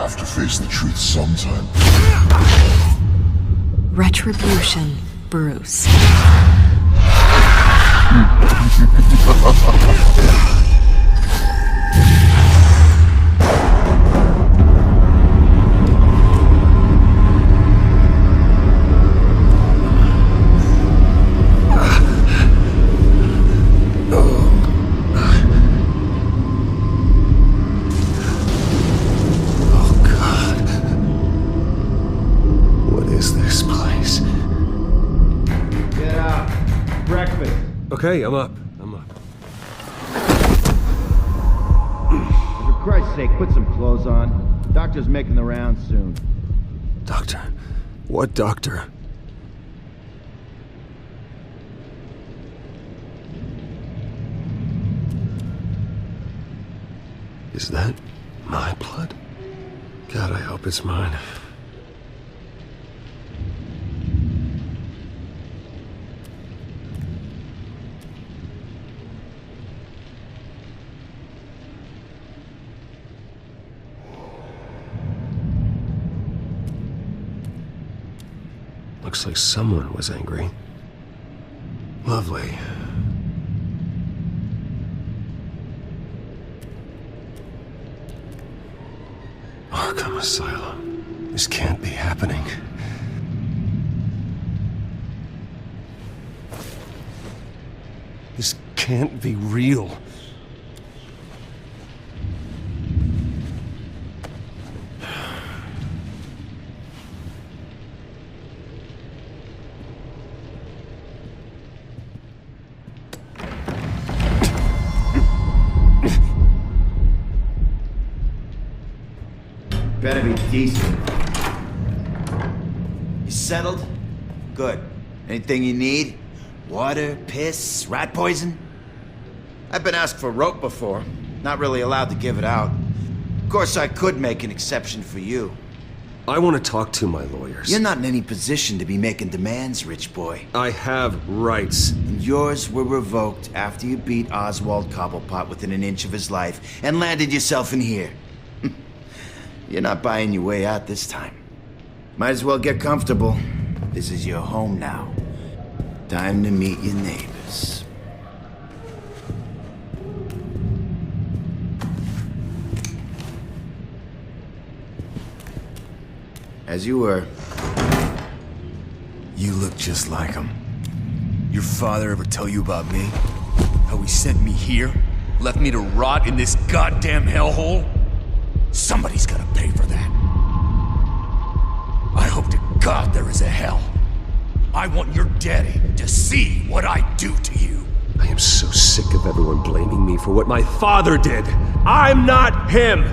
have to face the truth sometime. Retribution, Bruce. Okay, I'm up. For Christ's sake, put some clothes on. Doctor's making the rounds soon. Doctor? What doctor? Is that my blood? God, I hope it's mine. Looks like someone was angry. Lovely. Arkham Asylum. This can't be happening. This can't be real. Better be decent. You settled? Good. Anything you need? Water, piss, rat poison? I've been asked for rope before. Not really allowed to give it out. Of course, I could make an exception for you. I want to talk to my lawyers. You're not in any position to be making demands, rich boy. I have rights. And yours were revoked after you beat Oswald Cobblepot within an inch of his life and landed yourself in here. You're not buying your way out this time. Might as well get comfortable. This is your home now. Time to meet your neighbors. As you were. You look just like him. Your father ever tell you about me? How he sent me here? Left me to rot in this goddamn hellhole? Somebody's gotta pay for that. I hope to God there is a hell. I want your daddy to see what I do to you. I am so sick of everyone blaming me for what my father did. I'm not him.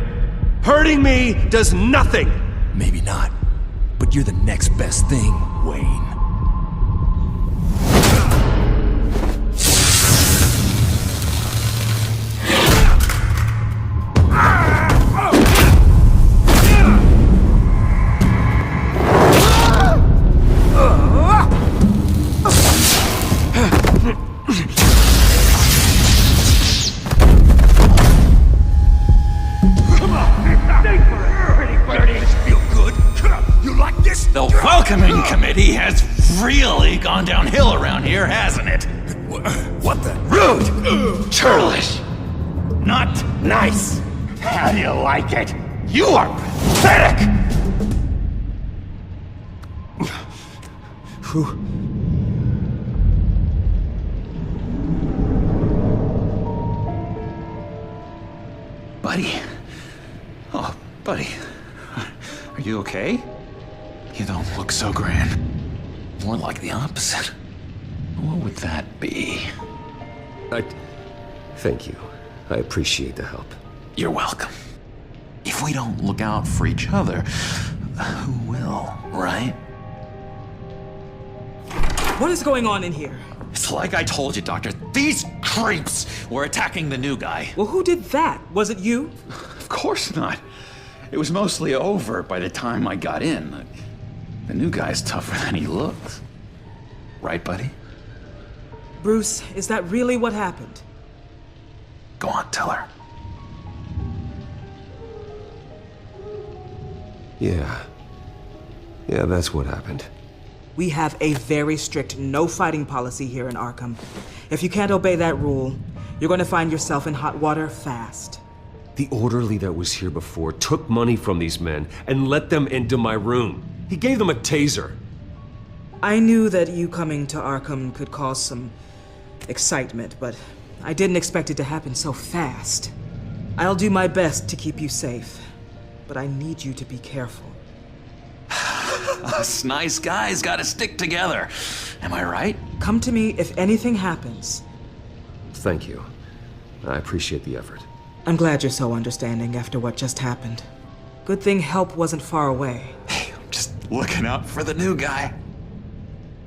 Hurting me does nothing. Maybe not, but you're the next best thing, Wayne. The welcoming committee has really gone downhill around here, hasn't it? What the? Rude! Churlish! Not nice! How do you like it? You are pathetic! Who? Buddy. Oh, buddy. Are you okay? You don't look so grand. More like the opposite. What would that be? Thank you. I appreciate the help. You're welcome. If we don't look out for each other, who will, right? What is going on in here? It's like I told you, Doctor. These creeps were attacking the new guy. Well, who did that? Was it you? Of course not. It was mostly over by the time I got in. The new guy's tougher than he looks. Right, buddy? Bruce, is that really what happened? Go on, tell her. Yeah. Yeah, that's what happened. We have a very strict no fighting policy here in Arkham. If you can't obey that rule, you're going to find yourself in hot water fast. The orderly that was here before took money from these men and let them into my room. He gave them a taser. I knew that you coming to Arkham could cause some excitement, but I didn't expect it to happen so fast. I'll do my best to keep you safe, but I need you to be careful. Us nice guys gotta stick together. Am I right? Come to me if anything happens. Thank you. I appreciate the effort. I'm glad you're so understanding after what just happened. Good thing help wasn't far away. Hey, I'm just looking out for the new guy.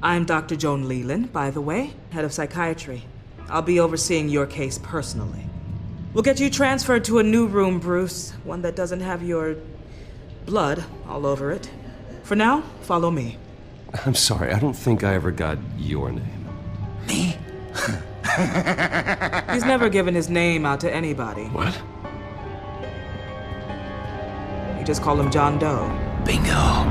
I'm Dr. Joan Leland, by the way, head of psychiatry. I'll be overseeing your case personally. We'll get you transferred to a new room, Bruce. One that doesn't have your blood all over it. For now, follow me. I'm sorry, I don't think I ever got your name. Me? He's never given his name out to anybody. What? You just call him John Doe. Bingo.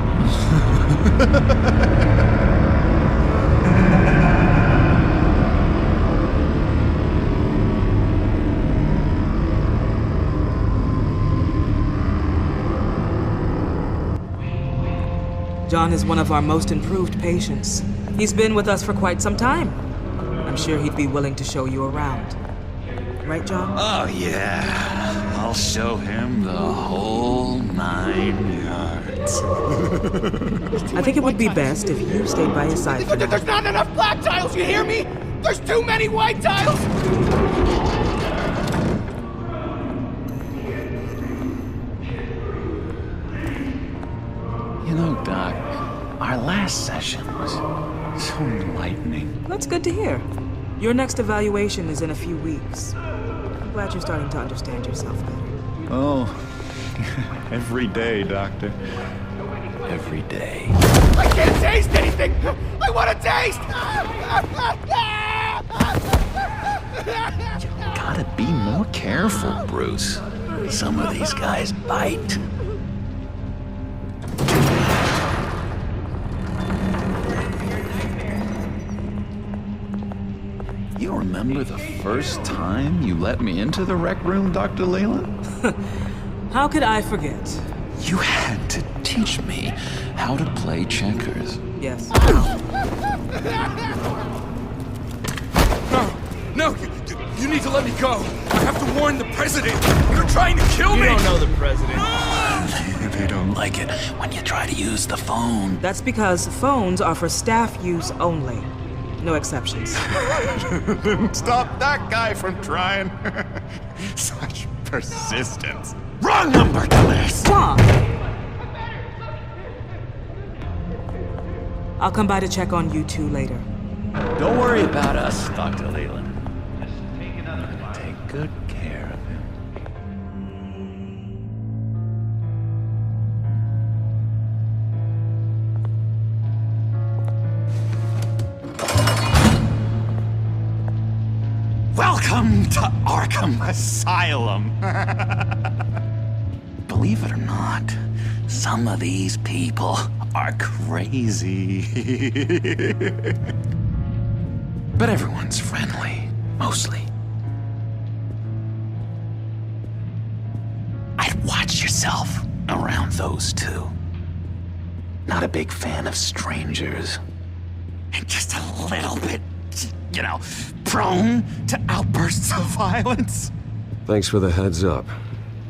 John is one of our most improved patients. He's been with us for quite some time. I'm sure he'd be willing to show you around. Right, John? Oh, yeah. I'll show him the whole 9 yards. I think it would be best if you stayed by his side for now. There's not enough black tiles, you hear me? There's too many white tiles! You know, Doc, our last session was so enlightening. That's good to hear. Your next evaluation is in a few weeks. I'm glad you're starting to understand yourself better. Oh, every day, Doctor. Every day. I can't taste anything! I want to taste! Gotta be more careful, Bruce. Some of these guys bite. You remember the first time you let me into the rec room, Dr. Leland? How could I forget? You had to teach me how to play checkers. Yes. No, you need to let me go. I have to warn the president. You're trying to kill me. You don't know the president. They don't like it when you try to use the phone. That's because phones are for staff use only. No exceptions. Stop that guy from trying. Such persistence. Wrong number, dumbass! John! I'll come by to check on you two later. Don't worry about us, Dr. Leland. I'm gonna take good care of him. Welcome to Arkham Asylum. Believe it or not, some of these people are crazy. But everyone's friendly, mostly. I'd watch yourself around those two. Not a big fan of strangers. And just a little bit, you know, prone to outbursts of violence. Thanks for the heads up.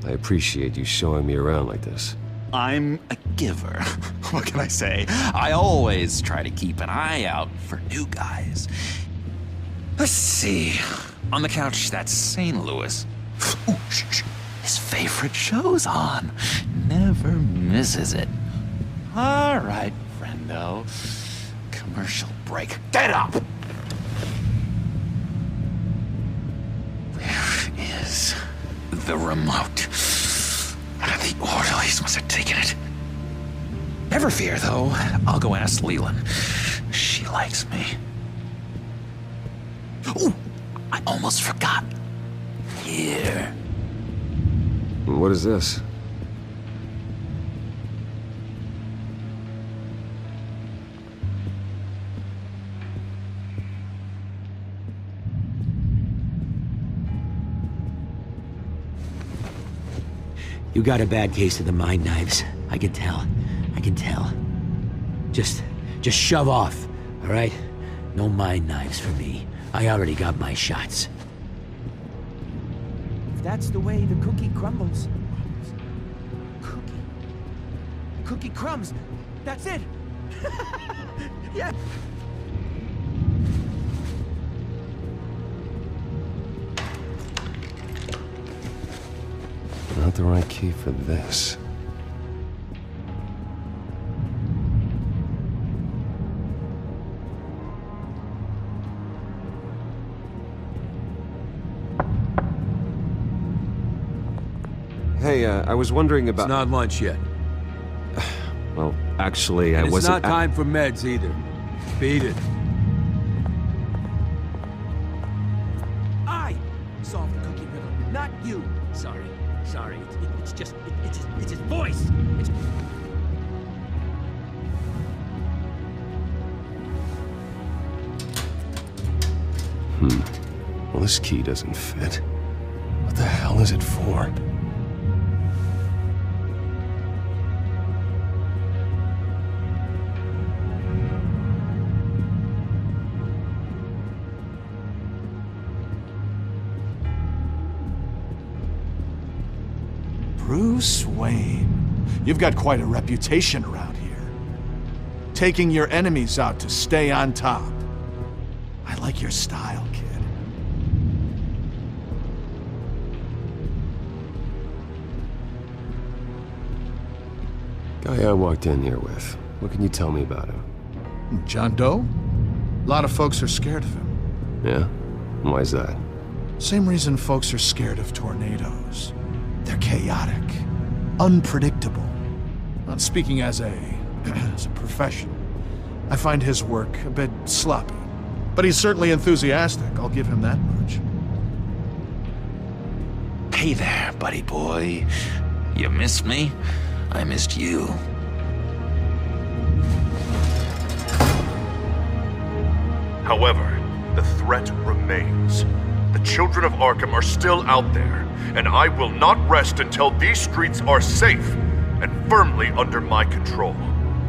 I appreciate you showing me around like this. I'm a giver. What can I say? I always try to keep an eye out for new guys. Let's see. On the couch, that's St. Louis. Ooh, shh. His favorite show's on. Never misses it. All right, friendo. Commercial break. Get up! Where is the remote? The orderlies must have taken it. Never fear, though. I'll go ask Leland. She likes me. Ooh, I almost forgot. Here. What is this? You got a bad case of the mind knives. I can tell. I can tell. Just shove off, all right? No mind knives for me. I already got my shots. If that's the way the cookie crumbles... Cookie crumbs! That's it! Yeah! Not the right key for this. Hey, I was wondering about... It's not lunch yet. Well, actually, I wasn't... It's not time for meds either. Beat it. I solved the cookie riddle, not you. Sorry. It's just his voice. Well, this key doesn't fit. What the hell is it for? Bruce Wayne, you've got quite a reputation around here. Taking your enemies out to stay on top. I like your style, kid. Guy I walked in here with. What can you tell me about him? John Doe? A lot of folks are scared of him. Yeah? Why's that? Same reason folks are scared of tornadoes. They're chaotic, unpredictable. Not speaking as a professional, I find his work a bit sloppy. But he's certainly enthusiastic, I'll give him that much. Hey there, buddy boy. You missed me? I missed you. However, the threat remains. The Children of Arkham are still out there, and I will not rest until these streets are safe and firmly under my control.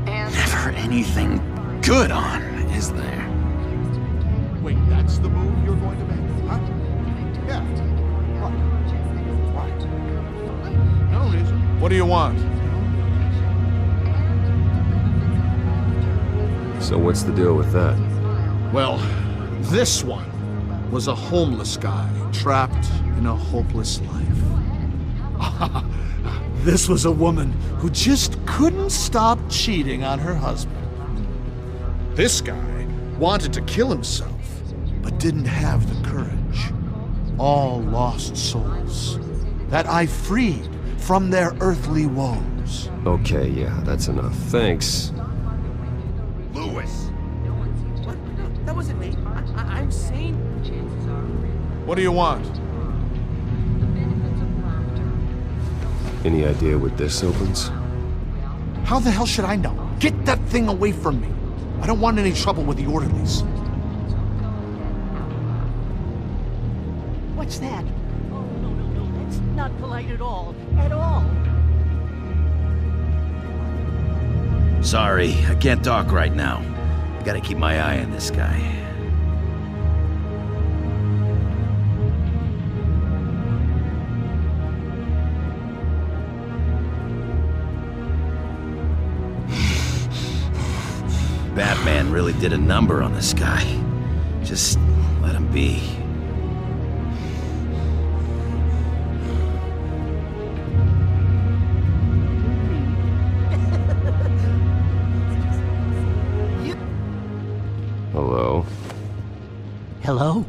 Never anything good on, is there? Wait, that's the move you're going to make, huh? Yeah. Right. No reason. What do you want? So what's the deal with that? Well, this one was a homeless guy trapped in a hopeless life. This was a woman who just couldn't stop cheating on her husband. This guy wanted to kill himself, but didn't have the courage. All lost souls that I freed from their earthly woes. Okay, yeah, that's enough. Thanks. Lewis! What? No, that wasn't me. I'm sane. What do you want? Any idea what this opens? How the hell should I know? Get that thing away from me. I don't want any trouble with the orderlies. What's that? Oh, no. That's not polite at all. At all. Sorry, I can't talk right now. I gotta keep my eye on this guy. Batman really did a number on this guy. Just let him be. Hello? Hello?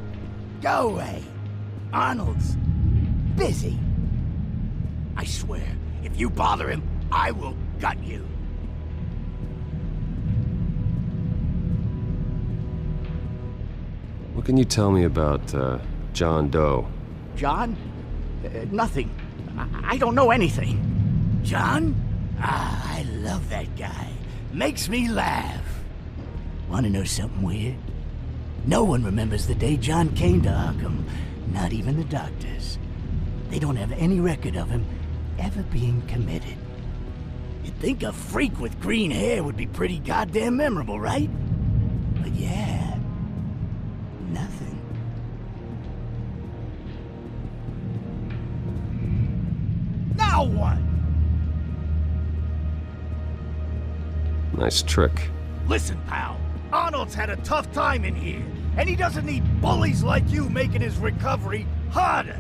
Go away. Arnold's busy. I swear, if you bother him, I will gut you. What can you tell me about, John Doe? John? Nothing. I don't know anything. John? Ah, I love that guy. Makes me laugh. Want to know something weird? No one remembers the day John came to Arkham. Not even the doctors. They don't have any record of him ever being committed. You'd think a freak with green hair would be pretty goddamn memorable, right? But yeah, nothing. Now what? Nice trick. Listen, pal. Arnold's had a tough time in here, and he doesn't need bullies like you making his recovery harder.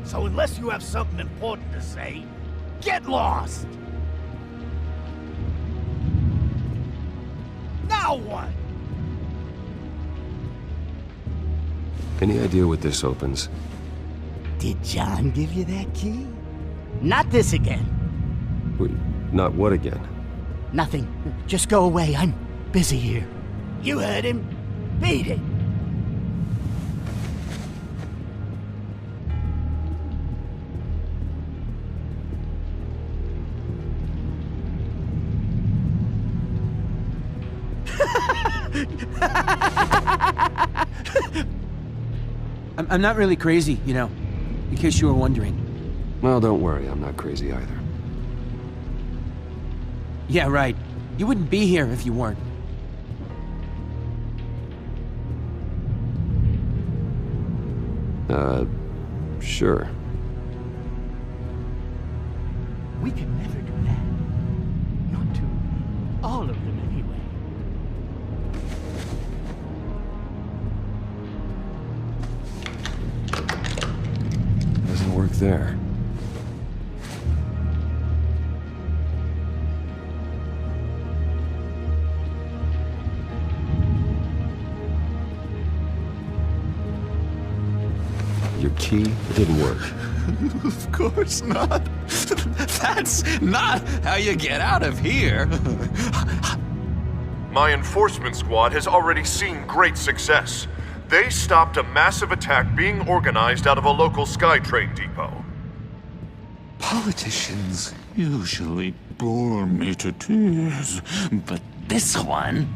So unless you have something important to say, get lost! Now what? Any idea what this opens? Did John give you that key? Not this again. Wait, not what again? Nothing. Just go away. I'm busy here. You heard him. Beat it. I'm not really crazy, you know, in case you were wondering. Well, don't worry, I'm not crazy either. Yeah, right. You wouldn't be here if you weren't. Sure. We could never do that. Not to all of them, anyway. Doesn't work there. Your key? It didn't work. Of course not. That's not how you get out of here. My enforcement squad has already seen great success. They stopped a massive attack being organized out of a local SkyTrain depot. Politicians usually bore me to tears, but this one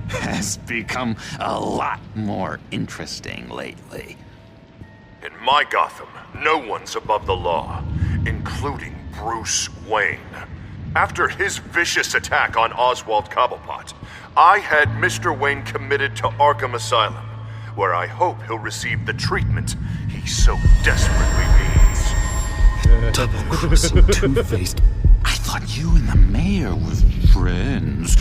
has become a lot more interesting lately. In my Gotham, no one's above the law, including Bruce Wayne. After his vicious attack on Oswald Cobblepot, I had Mr. Wayne committed to Arkham Asylum, where I hope he'll receive the treatment he so desperately needs. Double-crossing, two-faced. I thought you and the mayor were friends.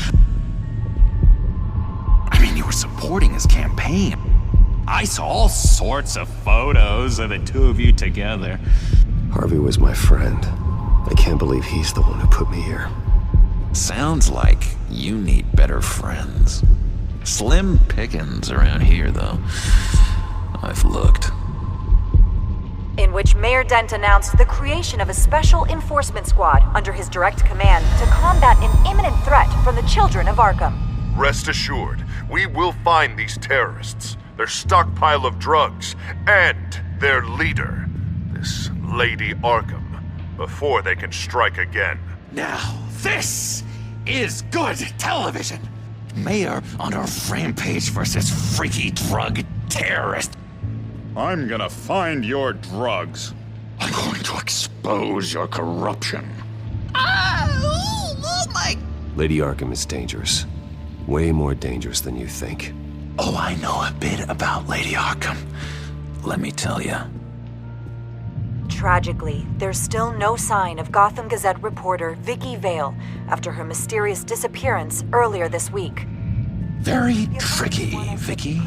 I mean, you were supporting his campaign. I saw all sorts of photos of the two of you together. Harvey was my friend. I can't believe he's the one who put me here. Sounds like you need better friends. Slim pickings around here, though. I've looked. In which Mayor Dent announced the creation of a special enforcement squad under his direct command to combat an imminent threat from the Children of Arkham. Rest assured, we will find these terrorists, their stockpile of drugs, and their leader, this Lady Arkham, before they can strike again. Now, this is good television! Mayor on a rampage versus freaky drug terrorist. I'm gonna find your drugs. I'm going to expose your corruption. Oh my... Lady Arkham is dangerous. Way more dangerous than you think. Oh, I know a bit about Lady Arkham. Let me tell you. Tragically, there's still no sign of Gotham Gazette reporter Vicky Vale after her mysterious disappearance earlier this week. Very tricky, Vicky.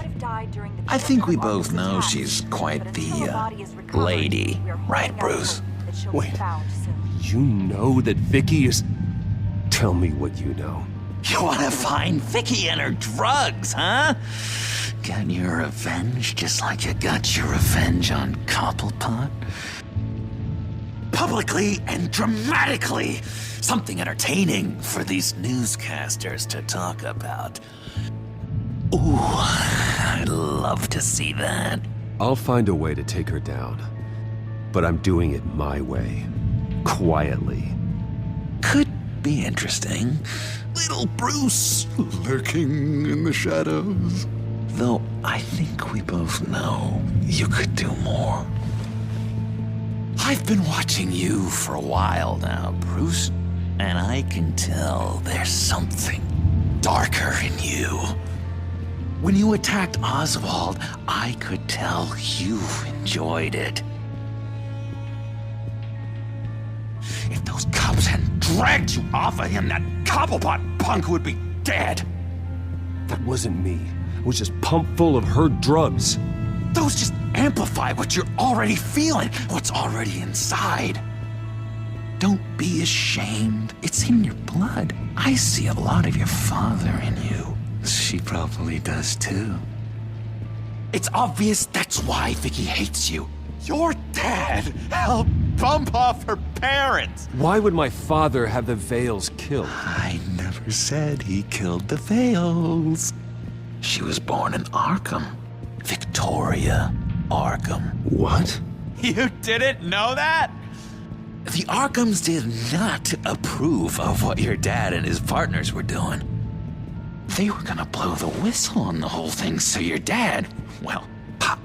I think we both know she's quite the, lady, right, Bruce? Wait, you know that Vicky is... Tell me what you know. You want to find Vicky and her drugs, huh? Got your revenge just like you got your revenge on Cobblepot? Publicly and dramatically! Something entertaining for these newscasters to talk about. Ooh, I'd love to see that. I'll find a way to take her down. But I'm doing it my way. Quietly. Could be interesting. Little Bruce lurking in the shadows. Though I think we both know you could do more. I've been watching you for a while now, Bruce, and I can tell there's something darker in you. When you attacked Oswald, I could tell you enjoyed it. If those cops hadn't dragged you off of him, that Cobblepot punk would be dead. That wasn't me. I was just pumped full of her drugs. Those just amplify what you're already feeling, what's already inside. Don't be ashamed. It's in your blood. I see a lot of your father in you. She probably does too. It's obvious that's why Vicky hates you. Your dad helped bump off her parents. Why would my father have the Vales killed? I never said he killed the Vales. She was born in Arkham. Victoria Arkham. What? You didn't know that? The Arkhams did not approve of what your dad and his partners were doing. They were gonna blow the whistle on the whole thing, so your dad, well, pop.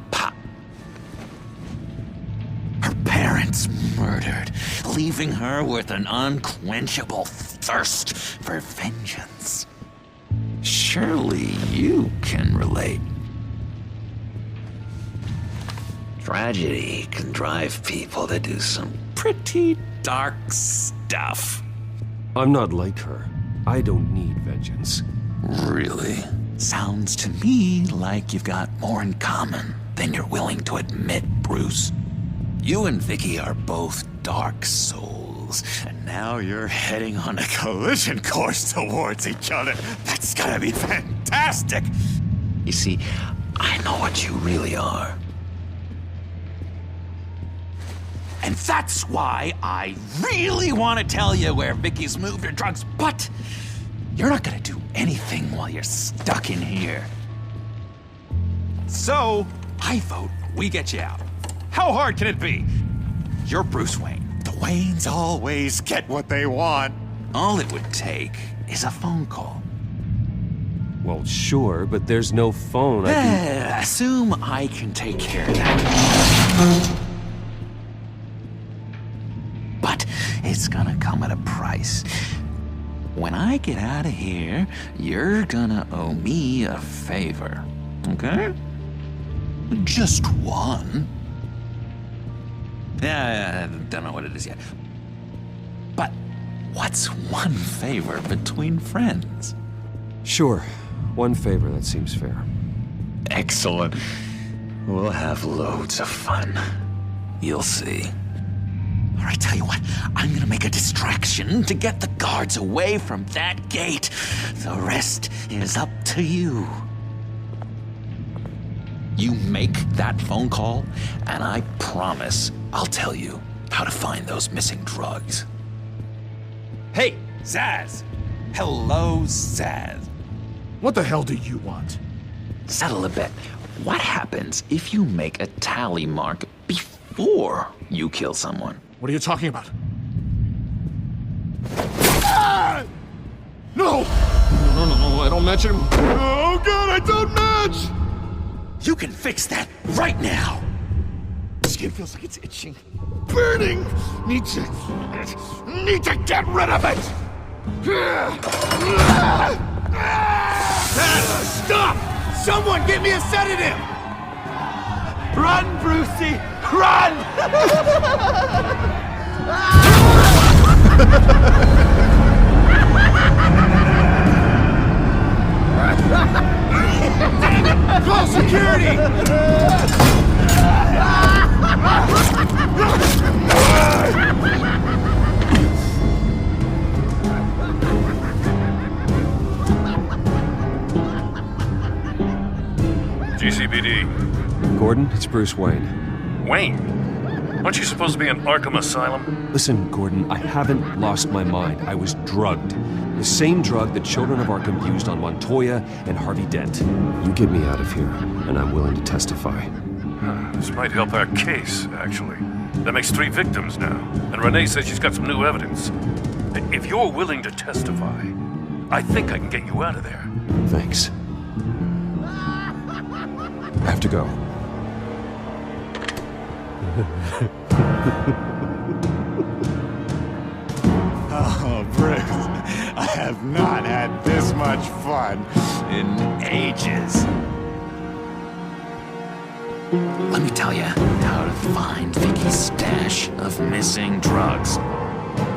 Her parents murdered, leaving her with an unquenchable thirst for vengeance. Surely you can relate. Tragedy can drive people to do some pretty dark stuff. I'm not like her. I don't need vengeance. Really? Sounds to me like you've got more in common than you're willing to admit, Bruce. You and Vicky are both dark souls, and now you're heading on a collision course towards each other. That's gonna be fantastic! You see, I know what you really are. And that's why I really want to tell you where Vicky's moved her drugs, but you're not gonna do anything while you're stuck in here. So, I vote we get you out. How hard can it be? You're Bruce Wayne. The Waynes always get what they want. All it would take is a phone call. Well, sure, but there's no phone. Assume I can take care of that. But it's gonna come at a price. When I get out of here, you're gonna owe me a favor, okay? Just one. Yeah, I don't know what it is yet. But what's one favor between friends? Sure. One favor, that seems fair. Excellent. We'll have loads of fun. You'll see. All right, tell you what, I'm gonna make a distraction to get the guards away from that gate. The rest is up to you. You make that phone call, and I promise I'll tell you how to find those missing drugs. Hey, Zaz! Hello, Zaz. What the hell do you want? Settle a bet. What happens if you make a tally mark before you kill someone? What are you talking about? Ah! No! No, I don't match him. Oh god, I don't match! You can fix that right now! Skin feels like it's itching. Burning! Need to get rid of it! Stop! Someone get me a sedative! Run, Brucey! Run! Call security! GCPD. Gordon, it's Bruce Wayne. Wayne? Aren't you supposed to be in Arkham Asylum? Listen, Gordon, I haven't lost my mind. I was drugged. The same drug the Children of Arkham used on Montoya and Harvey Dent. You get me out of here, and I'm willing to testify. This might help our case, actually. That makes 3 victims now, and Renee says she's got some new evidence. If you're willing to testify, I think I can get you out of there. Thanks. I have to go. Oh, Bruce, I have not had this much fun in ages. Let me tell you how to find Vicky's stash of missing drugs.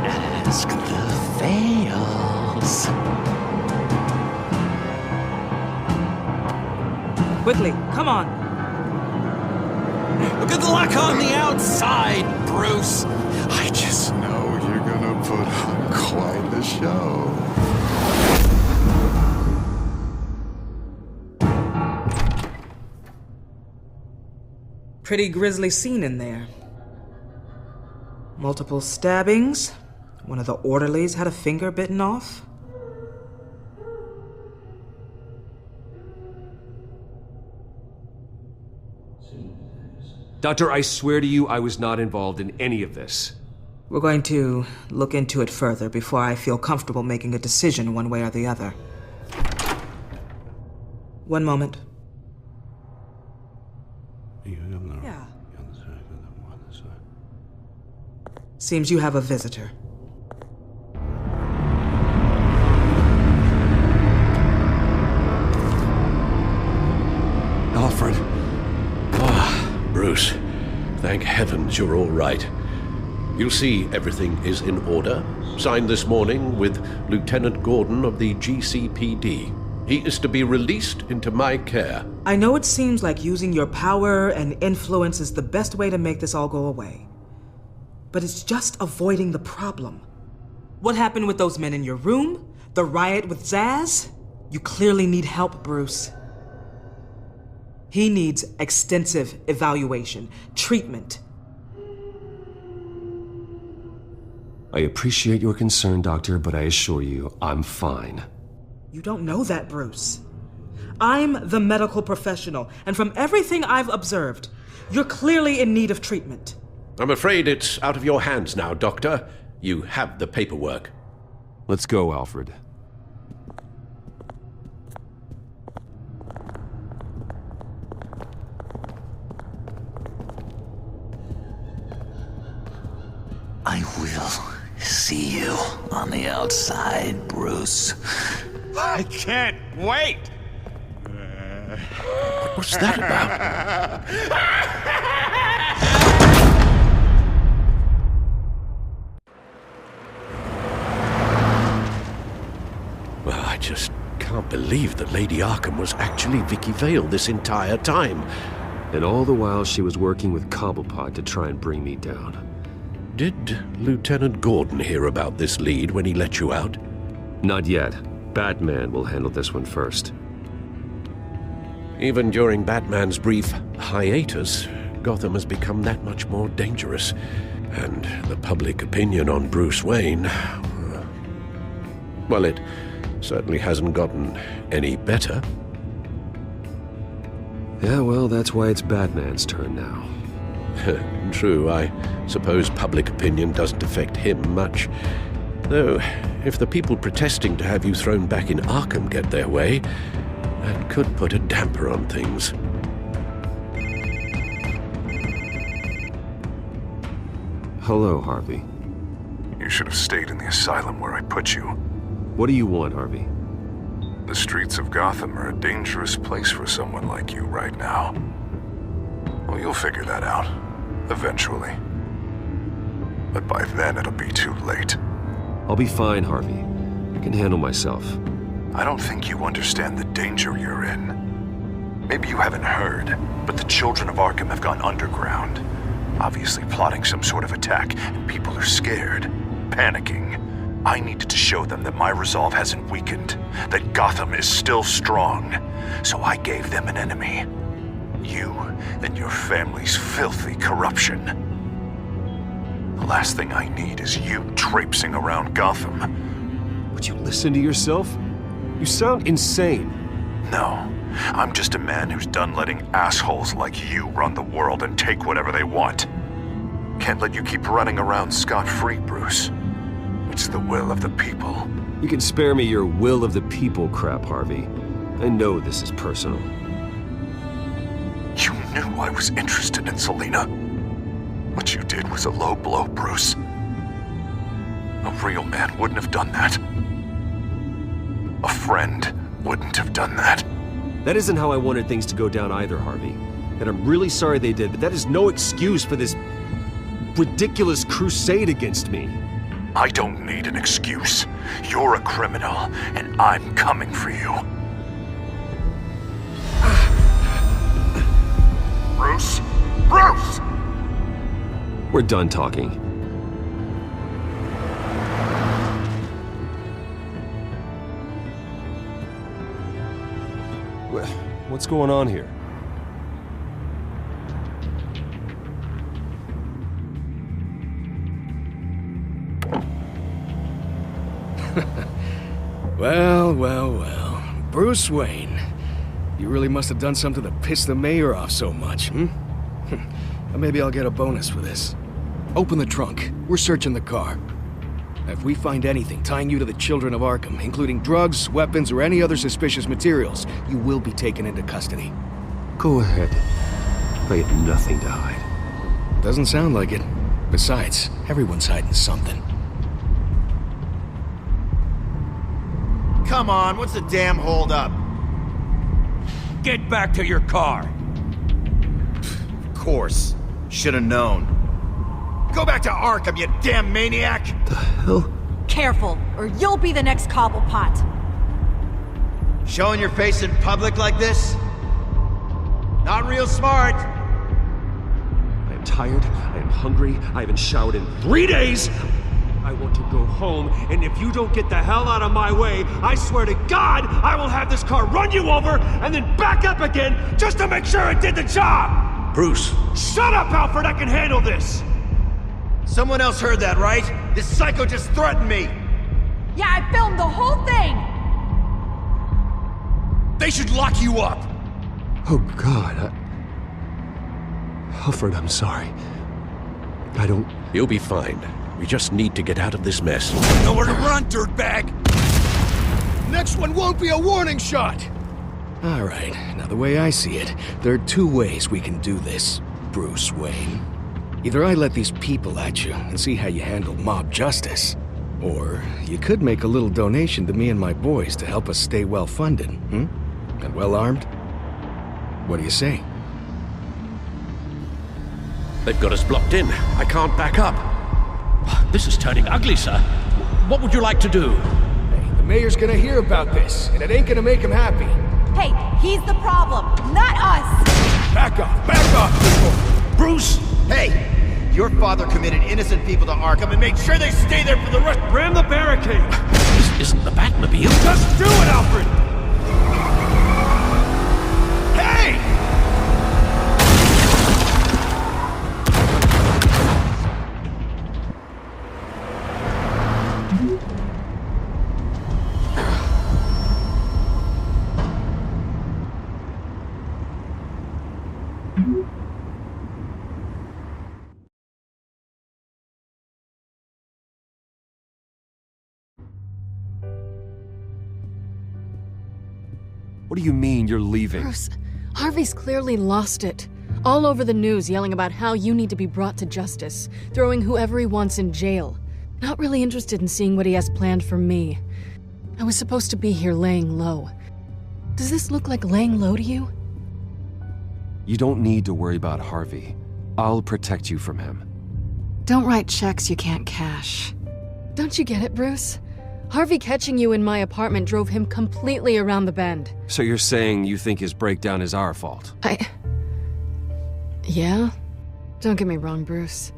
Ask the fails. Quickly, come on. Good luck on the outside, Bruce. I just know you're gonna put on quite the show. Pretty grisly scene in there. Multiple stabbings. One of the orderlies had a finger bitten off. Doctor, I swear to you, I was not involved in any of this. We're going to look into it further before I feel comfortable making a decision one way or the other. One moment. Yeah. Seems you have a visitor. Alfred. Bruce, thank heavens you're all right. You'll see everything is in order. Signed this morning with Lieutenant Gordon of the GCPD. He is to be released into my care. I know it seems like using your power and influence is the best way to make this all go away. But it's just avoiding the problem. What happened with those men in your room? The riot with Zaz? You clearly need help, Bruce. He needs extensive evaluation, treatment. I appreciate your concern, Doctor, but I assure you, I'm fine. You don't know that, Bruce. I'm the medical professional, and from everything I've observed, you're clearly in need of treatment. I'm afraid it's out of your hands now, Doctor. You have the paperwork. Let's go, Alfred. I will see you on the outside, Bruce. I can't wait! What's that about? Well, I just can't believe that Lady Arkham was actually Vicky Vale this entire time. And all the while she was working with Cobblepot to try and bring me down. Did Lieutenant Gordon hear about this lead when he let you out? Not yet. Batman will handle this one first. Even during Batman's brief hiatus, Gotham has become that much more dangerous. And the public opinion on Bruce Wayne... well, it certainly hasn't gotten any better. Yeah, well, that's why it's Batman's turn now. True, I suppose public opinion doesn't affect him much. Though, if the people protesting to have you thrown back in Arkham get their way, that could put a damper on things. Hello, Harvey. You should have stayed in the asylum where I put you. What do you want, Harvey? The streets of Gotham are a dangerous place for someone like you right now. Well, you'll figure that out. Eventually. But by then, it'll be too late. I'll be fine, Harvey. I can handle myself. I don't think you understand the danger you're in. Maybe you haven't heard, but the Children of Arkham have gone underground. Obviously plotting some sort of attack, and people are scared, panicking. I needed to show them that my resolve hasn't weakened, that Gotham is still strong. So I gave them an enemy. You and your family's filthy corruption. The last thing I need is you traipsing around Gotham. Would you listen to yourself? You sound insane. No, I'm just a man who's done letting assholes like you run the world and take whatever they want. Can't let you keep running around scot-free, Bruce. It's the will of the people. You can spare me your will of the people crap, Harvey. I know this is personal. You knew I was interested in Selina. What you did was a low blow, Bruce. A real man wouldn't have done that. A friend wouldn't have done that. That isn't how I wanted things to go down either, Harvey. And I'm really sorry they did, but that is no excuse for this ridiculous crusade against me. I don't need an excuse. You're a criminal, and I'm coming for you. Bruce? Bruce! We're done talking. What's going on here? Well. Bruce Wayne. You really must have done something to piss the mayor off so much, Maybe I'll get a bonus for this. Open the trunk. We're searching the car. If we find anything tying you to the Children of Arkham, including drugs, weapons, or any other suspicious materials, you will be taken into custody. Go ahead. I have nothing to hide. Doesn't sound like it. Besides, everyone's hiding something. Come on, what's the damn holdup? Get back to your car! Of course. Should've known. Go back to Arkham, you damn maniac! The hell? Careful, or you'll be the next Cobblepot. Showing your face in public like this? Not real smart. I am tired, I am hungry, I haven't showered in 3 days! I want to go home, and if you don't get the hell out of my way, I swear to God, I will have this car run you over, and then back up again, just to make sure it did the job! Bruce! Shut up, Alfred, I can handle this! Someone else heard that, right? This psycho just threatened me! Yeah, I filmed the whole thing! They should lock you up! Oh, God, Alfred, I'm sorry. I don't... You'll be fine. We just need to get out of this mess. Nowhere to run, dirtbag! Next one won't be a warning shot! Alright, now the way I see it, there are two ways we can do this, Bruce Wayne. Either I let these people at you and see how you handle mob justice, or you could make a little donation to me and my boys to help us stay well-funded, and well-armed. What do you say? They've got us blocked in. I can't back up. This is turning ugly, sir. What would you like to do? Hey, the mayor's gonna hear about this, and it ain't gonna make him happy. Hey, he's the problem, not us! Back off, people! Bruce! Hey! Your father committed innocent people to Arkham and made sure they stay there for the rest— Ram the barricade! This isn't the Batmobile. Just do it, Alfred! Hey! What do you mean you're leaving? Bruce, Harvey's clearly lost it. All over the news yelling about how you need to be brought to justice, throwing whoever he wants in jail. Not really interested in seeing what he has planned for me. I was supposed to be here laying low. Does this look like laying low to you? You don't need to worry about Harvey. I'll protect you from him. Don't write checks you can't cash. Don't you get it, Bruce? Harvey catching you in my apartment drove him completely around the bend. So you're saying you think his breakdown is our fault? Yeah? Don't get me wrong, Bruce.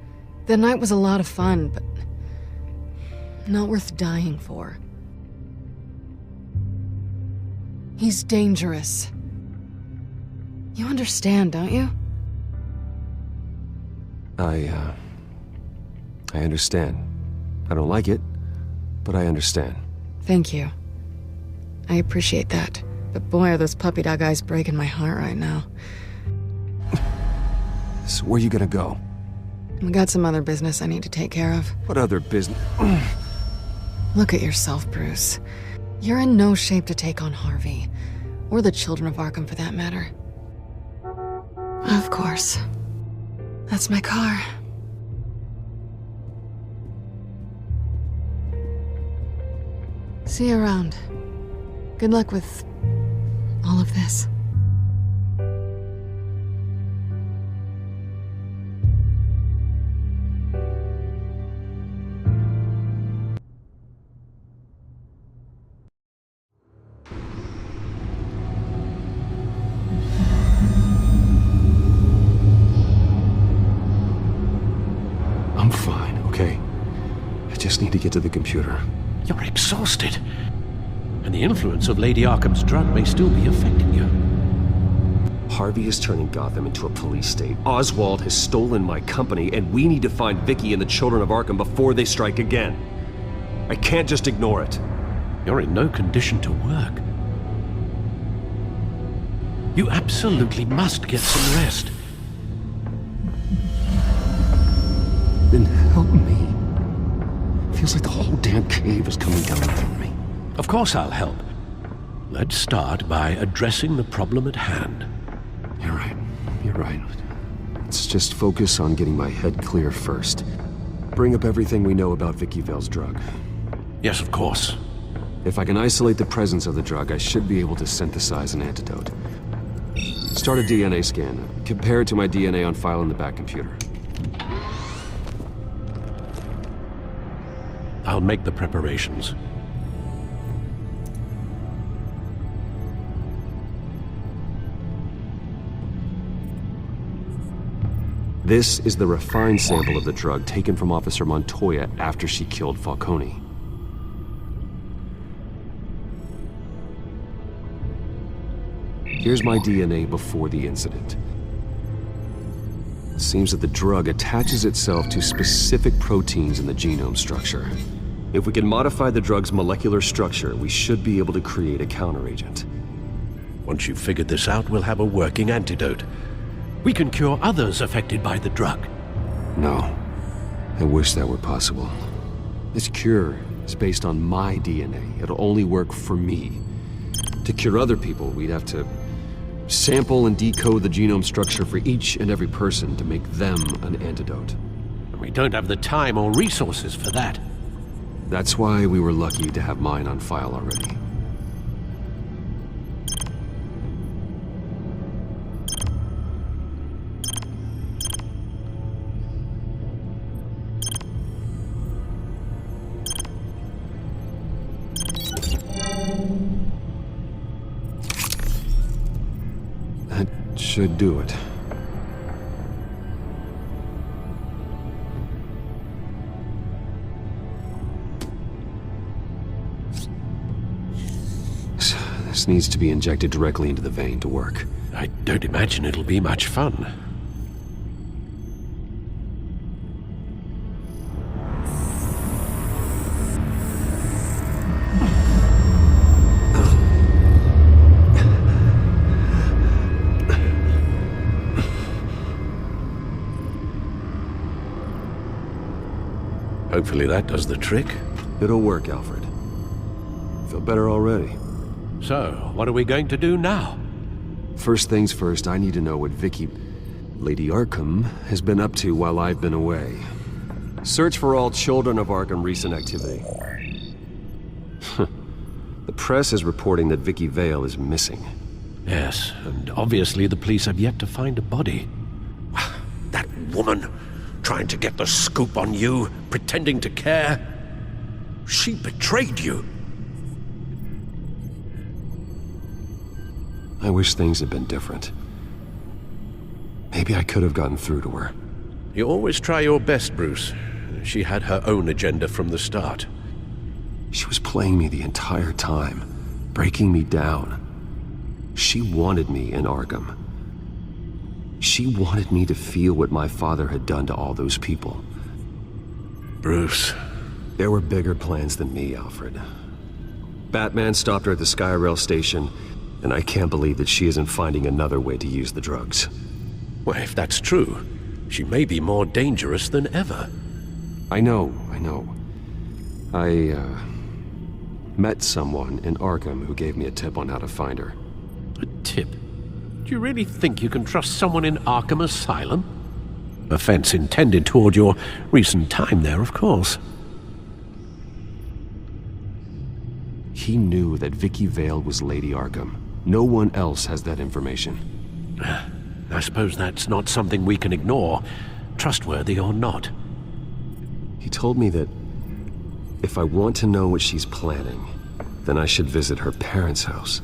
The night was a lot of fun, but not worth dying for. He's dangerous. You understand, don't you? I understand. I don't like it, but I understand. Thank you. I appreciate that. But boy, are those puppy dog eyes breaking my heart right now. So where are you gonna go? I got some other business I need to take care of. What other business? Look at yourself, Bruce. You're in no shape to take on Harvey. Or the Children of Arkham, for that matter. Of course. That's my car. See you around. Good luck with all of this. I'm fine, okay? I just need to get to the computer. You're exhausted. And the influence of Lady Arkham's drug may still be affecting you. Harvey is turning Gotham into a police state. Oswald has stolen my company, and we need to find Vicky and the Children of Arkham before they strike again. I can't just ignore it. You're in no condition to work. You absolutely must get some rest. Then help me. Feels like the whole damn cave is coming down on me. Of course I'll help. Let's start by addressing the problem at hand. You're right. You're right. Let's just focus on getting my head clear first. Bring up everything we know about Vicky Vale's drug. Yes, of course. If I can isolate the presence of the drug, I should be able to synthesize an antidote. Start a DNA scan. Compare it to my DNA on file in the back computer. I'll make the preparations. This is the refined sample of the drug taken from Officer Montoya after she killed Falcone. Here's my DNA before the incident. It seems that the drug attaches itself to specific proteins in the genome structure. If we can modify the drug's molecular structure, we should be able to create a counteragent. Once you've figured this out, we'll have a working antidote. We can cure others affected by the drug. No. I wish that were possible. This cure is based on my DNA. It'll only work for me. To cure other people, we'd have to sample and decode the genome structure for each and every person to make them an antidote. We don't have the time or resources for that. That's why we were lucky to have mine on file already. That should do it. This needs to be injected directly into the vein to work. I don't imagine it'll be much fun. Hopefully that does the trick. It'll work, Alfred. Feel better already. So, what are we going to do now? First things first, I need to know what Vicky, Lady Arkham, has been up to while I've been away. Search for all Children of Arkham recent activity. The press is reporting that Vicky Vale is missing. Yes, and obviously the police have yet to find a body. That woman, trying to get the scoop on you, pretending to care. She betrayed you. I wish things had been different. Maybe I could have gotten through to her. You always try your best, Bruce. She had her own agenda from the start. She was playing me the entire time, breaking me down. She wanted me in Arkham. She wanted me to feel what my father had done to all those people. Bruce. There were bigger plans than me, Alfred. Batman stopped her at the Skyrail station, and I can't believe that she isn't finding another way to use the drugs. Well, if that's true, she may be more dangerous than ever. I know. I met someone in Arkham who gave me a tip on how to find her. A tip? Do you really think you can trust someone in Arkham Asylum? Offense intended toward your recent time there, of course. He knew that Vicky Vale was Lady Arkham. No one else has that information. I suppose that's not something we can ignore, trustworthy or not. He told me that if I want to know what she's planning, then I should visit her parents' house.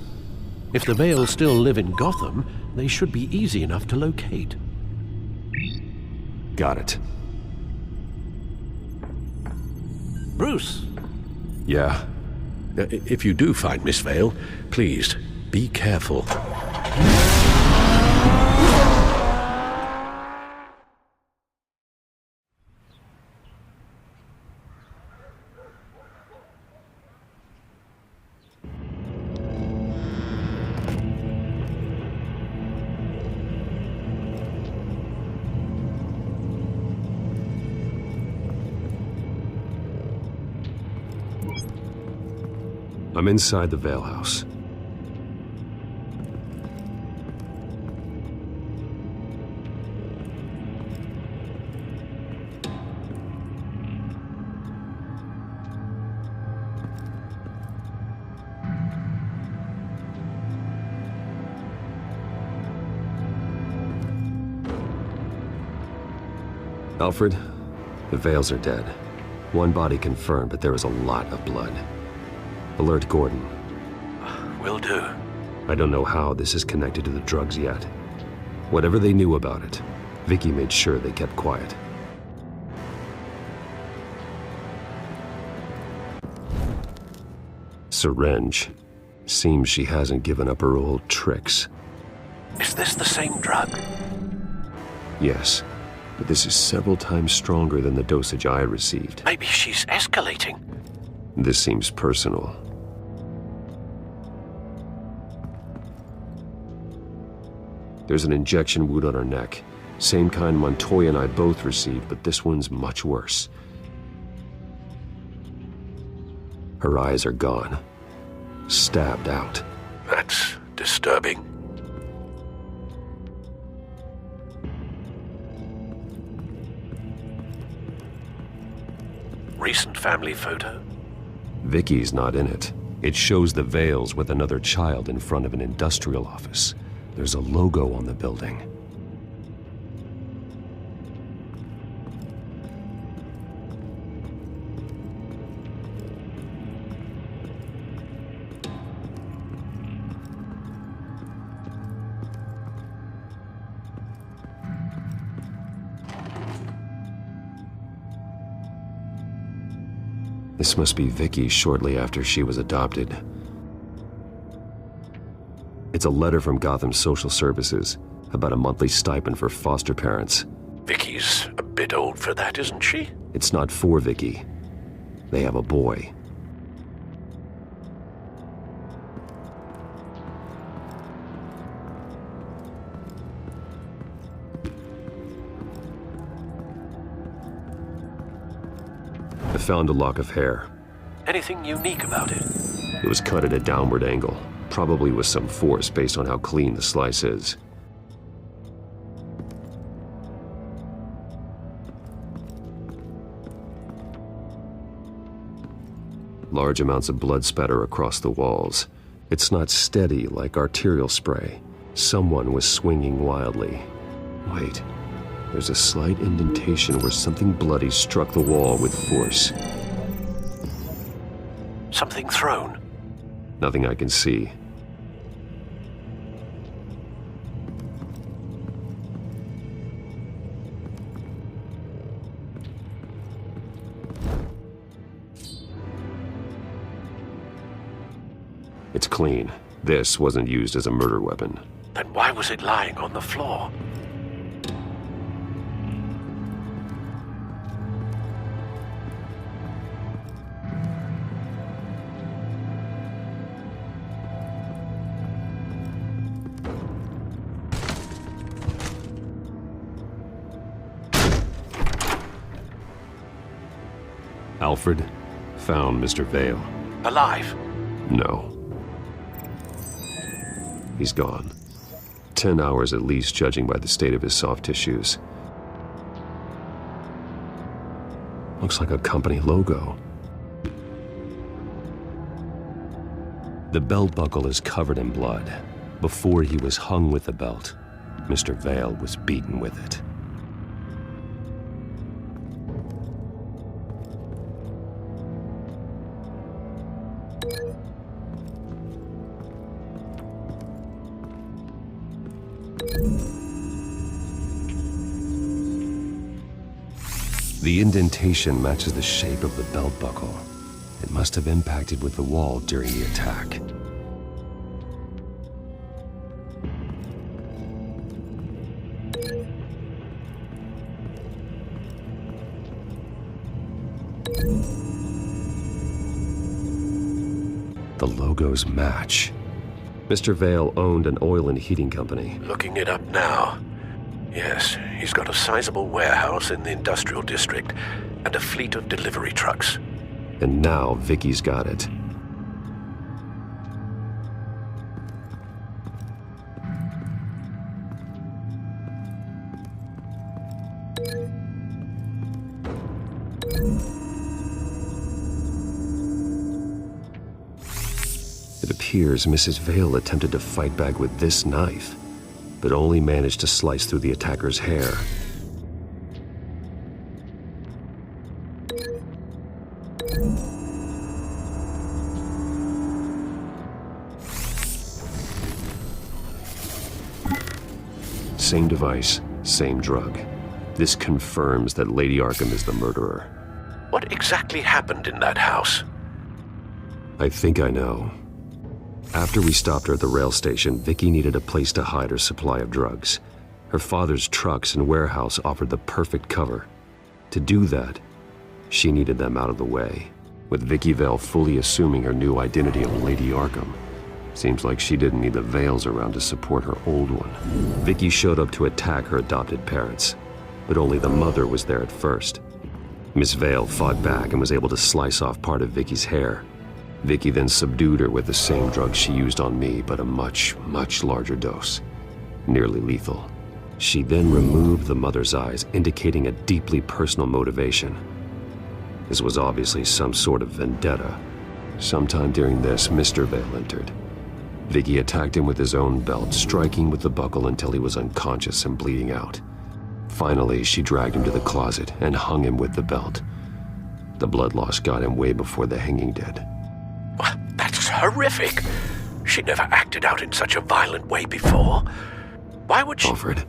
If the Vale still live in Gotham, they should be easy enough to locate. Got it. Bruce! Yeah? If you do find Miss Vale, please, be careful. I'm inside the Vale house. Alfred, the Vales are dead. One body confirmed, but there is a lot of blood. Alert Gordon. Will do. I don't know how this is connected to the drugs yet. Whatever they knew about it, Vicky made sure they kept quiet. Syringe. Seems she hasn't given up her old tricks. Is this the same drug? Yes, but this is several times stronger than the dosage I received. Maybe she's escalating. This seems personal. There's an injection wound on her neck. Same kind Montoya and I both received, but this one's much worse. Her eyes are gone. Stabbed out. That's disturbing. Recent family photo? Vicky's not in it. It shows the Vales with another child in front of an industrial office. There's a logo on the building. This must be Vicky shortly after she was adopted. It's a letter from Gotham Social Services about a monthly stipend for foster parents. Vicky's a bit old for that, isn't she? It's not for Vicky. They have a boy. I found a lock of hair. Anything unique about it? It was cut at a downward angle, probably with some force based on how clean the slice is. Large amounts of blood spatter across the walls. It's not steady like arterial spray. Someone was swinging wildly. Wait. There's a slight indentation where something bloody struck the wall with force. Something thrown? Nothing I can see. It's clean. This wasn't used as a murder weapon. Then why was it lying on the floor? Alfred found Mr. Vale. Alive? No. He's gone. 10 hours at least, judging by the state of his soft tissues. Looks like a company logo. The belt buckle is covered in blood. Before he was hung with the belt, Mr. Vale was beaten with it. The indentation matches the shape of the belt buckle. It must have impacted with the wall during the attack. The logos match. Mr. Vale owned an oil and heating company. Looking it up now. Yes, he's got a sizable warehouse in the industrial district and a fleet of delivery trucks. And now Vicky's got it. It appears Mrs. Vale attempted to fight back with this knife, but only managed to slice through the attacker's hair. Same device, same drug. This confirms that Lady Arkham is the murderer. What exactly happened in that house? I think I know. After we stopped her at the rail station, Vicky needed a place to hide her supply of drugs. Her father's trucks and warehouse offered the perfect cover. To do that, she needed them out of the way. With Vicky Vale fully assuming her new identity of Lady Arkham, seems like she didn't need the Vales around to support her old one. Vicky showed up to attack her adopted parents, but only the mother was there at first. Miss Vale fought back and was able to slice off part of Vicky's hair. Vicky then subdued her with the same drug she used on me, but a much, much larger dose. Nearly lethal. She then removed the mother's eyes, indicating a deeply personal motivation. This was obviously some sort of vendetta. Sometime during this, Mr. Vale entered. Vicky attacked him with his own belt, striking with the buckle until he was unconscious and bleeding out. Finally, she dragged him to the closet and hung him with the belt. The blood loss got him way before the hanging did. That's horrific. She never acted out in such a violent way before. Why would she— Alfred,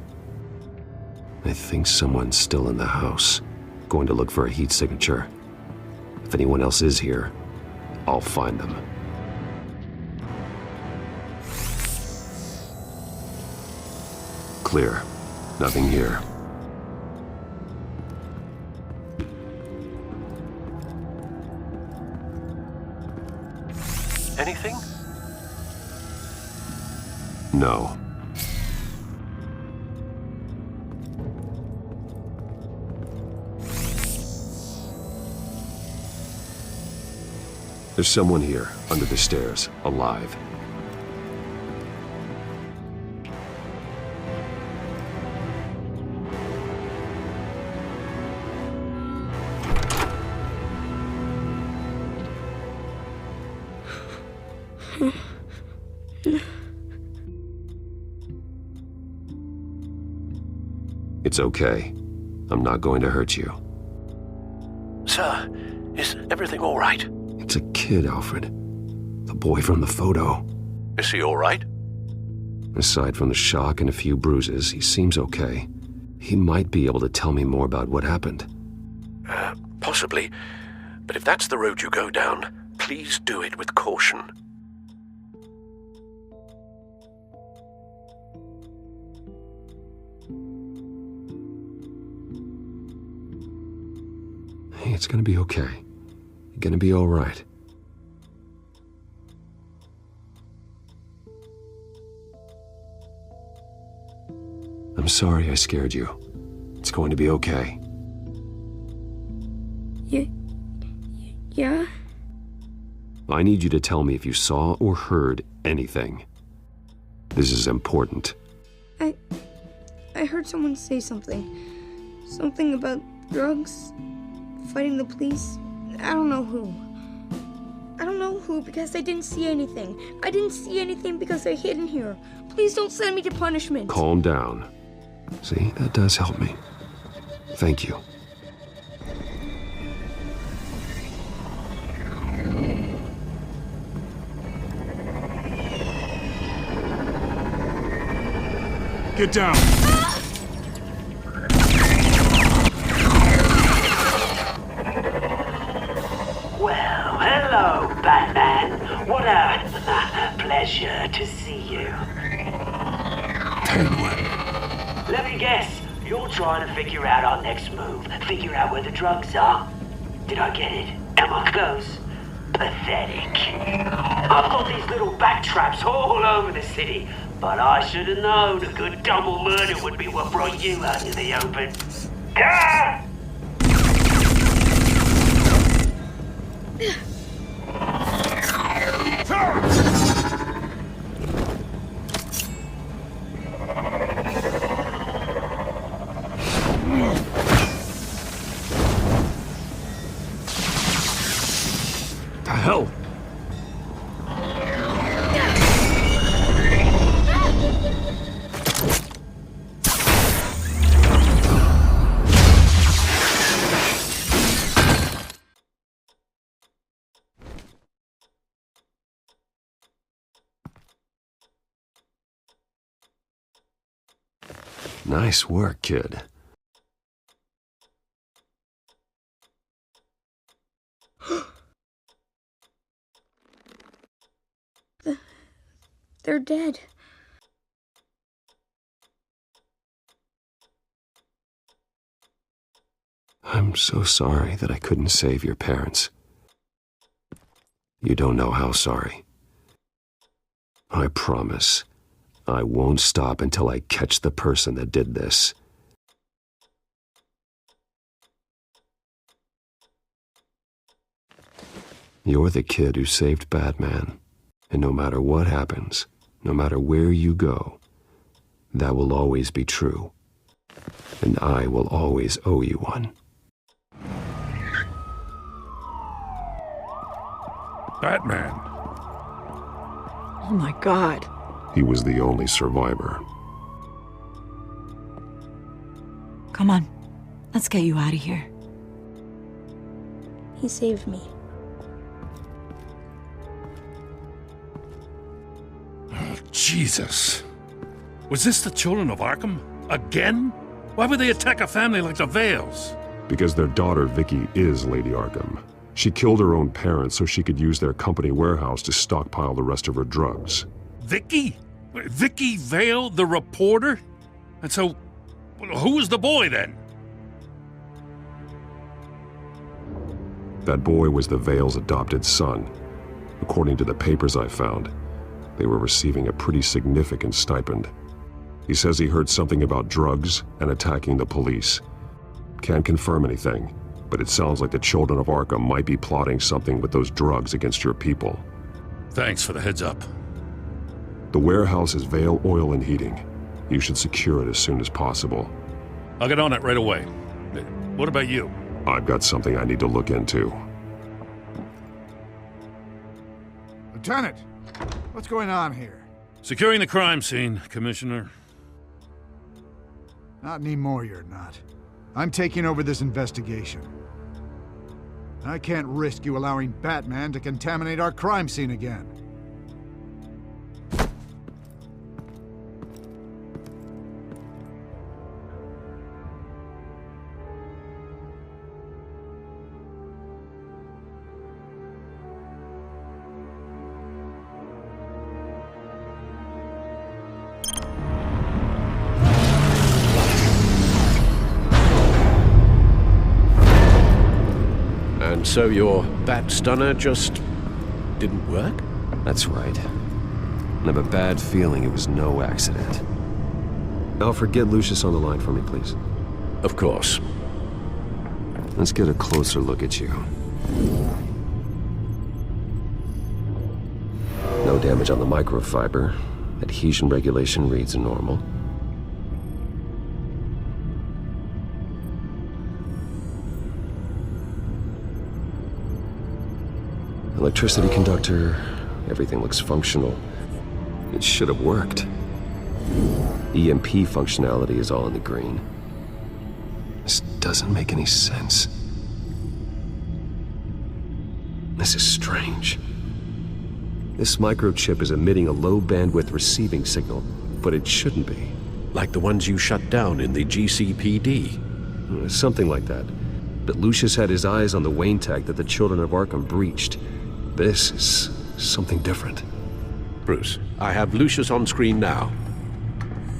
I think someone's still in the house. Going to look for a heat signature. If anyone else is here, I'll find them. Clear. Nothing here. Anything? No. There's someone here, under the stairs, alive. It's okay. I'm not going to hurt you. Sir, is everything all right? It's a kid, Alfred. The boy from the photo. Is he all right? Aside from the shock and a few bruises, he seems okay. He might be able to tell me more about what happened. Possibly. But if that's the road you go down, please do it with caution. Hey, it's gonna be okay. You're gonna be all right. I'm sorry I scared you. It's going to be okay. Yeah? I need you to tell me if you saw or heard anything. This is important. I heard someone say something. Something about drugs, fighting the police. I don't know who. I don't know who because I didn't see anything. I didn't see anything because I hid in here. Please don't send me to punishment. Calm down. See, that does help me. Thank you. Get down. Well, hello, Batman. What a pleasure to see you. Penguin. Let me guess, you're trying to figure out our next move. Figure out where the drugs are. Did I get it? Am I close? Pathetic. I've got these little bat traps all over the city, but I should have known a good double murder would be what brought you out into the open. Ah! The hell? Nice work, kid. They're dead. I'm so sorry that I couldn't save your parents. You don't know how sorry. I promise, I won't stop until I catch the person that did this. You're the kid who saved Batman, and no matter what happens, no matter where you go, that will always be true, and I will always owe you one. Batman. Oh my God. He was the only survivor. Come on, let's get you out of here. He saved me. Oh, Jesus. Was this the Children of Arkham? Again? Why would they attack a family like the Vales? Because their daughter, Vicky, is Lady Arkham. She killed her own parents so she could use their company warehouse to stockpile the rest of her drugs. Vicky? Vicky Vale, the reporter? And so, who was the boy then? That boy was the Vale's adopted son. According to the papers I found, they were receiving a pretty significant stipend. He says he heard something about drugs and attacking the police. Can't confirm anything, but it sounds like the Children of Arkham might be plotting something with those drugs against your people. Thanks for the heads up. The warehouse is Vale Oil and Heating. You should secure it as soon as possible. I'll get on it right away. What about you? I've got something I need to look into. Lieutenant, what's going on here? Securing the crime scene, Commissioner. Not anymore, you're not. I'm taking over this investigation. I can't risk you allowing Batman to contaminate our crime scene again. And so your bat stunner just didn't work? That's right. I have a bad feeling it was no accident. Alfred, get Lucius on the line for me, please. Of course. Let's get a closer look at you. No damage on the microfiber. Adhesion regulation reads normal. Electricity conductor, everything looks functional. It should have worked. EMP functionality is all in the green. This doesn't make any sense. This is strange. This microchip is emitting a low-bandwidth receiving signal, but it shouldn't be. Like the ones you shut down in the GCPD. Something like that. But Lucius had his eyes on the Wayne tag that the Children of Arkham breached. This is something different. Bruce, I have Lucius on screen now.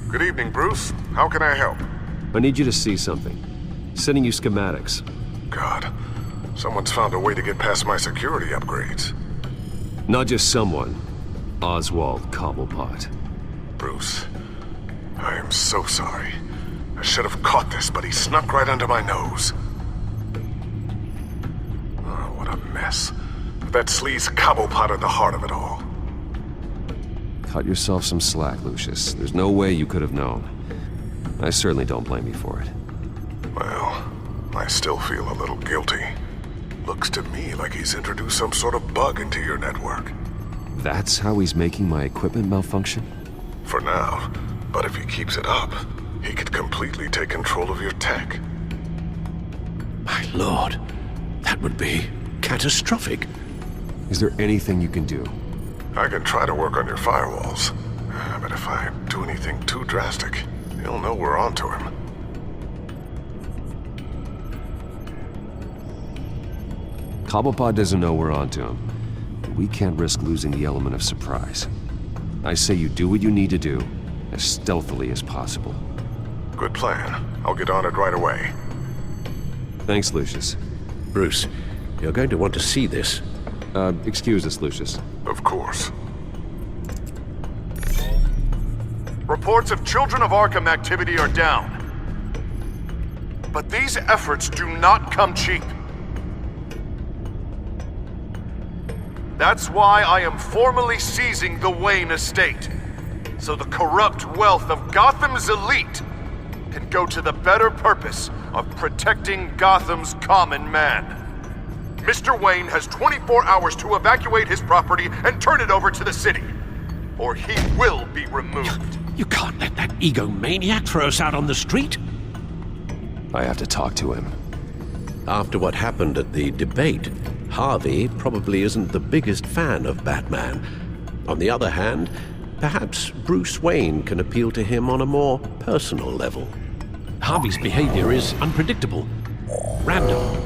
Good evening, Bruce. How can I help? I need you to see something. Sending you schematics. God, someone's found a way to get past my security upgrades. Not just someone. Oswald Cobblepot. Bruce, I am so sorry. I should have caught this, but he snuck right under my nose. Oh, what a mess. That sleaze Cobblepot at the heart of it all. Cut yourself some slack, Lucius. There's no way you could have known. I certainly don't blame you for it. Well, I still feel a little guilty. Looks to me like he's introduced some sort of bug into your network. That's how he's making my equipment malfunction? For now, but if he keeps it up, he could completely take control of your tech. My lord, that would be catastrophic. Is there anything you can do? I can try to work on your firewalls, but if I do anything too drastic, he'll know we're onto him. Cobblepot doesn't know we're onto him. We can't risk losing the element of surprise. I say you do what you need to do, as stealthily as possible. Good plan. I'll get on it right away. Thanks, Lucius. Bruce, you're going to want to see this. Excuse us, Lucius. Of course. Reports of Children of Arkham activity are down. But these efforts do not come cheap. That's why I am formally seizing the Wayne estate, so the corrupt wealth of Gotham's elite can go to the better purpose of protecting Gotham's common man. Mr. Wayne has 24 hours to evacuate his property and turn it over to the city, or he will be removed. You can't let that egomaniac throw us out on the street. I have to talk to him. After what happened at the debate, Harvey probably isn't the biggest fan of Batman. On the other hand, perhaps Bruce Wayne can appeal to him on a more personal level. Harvey's behavior is unpredictable, random.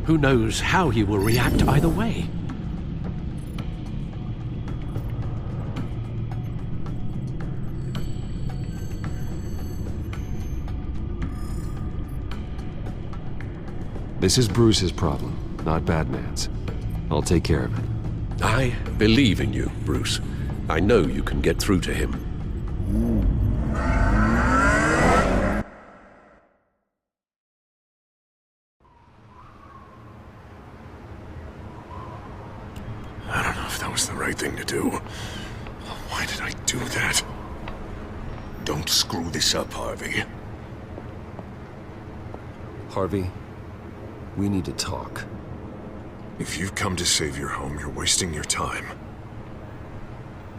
Who knows how he will react either way? This is Bruce's problem, not Batman's. I'll take care of it. I believe in you, Bruce. I know you can get through to him. I don't know if that was the right thing to do. Why did I do that? Don't screw this up, Harvey. Harvey, we need to talk. If you've come to save your home, you're wasting your time.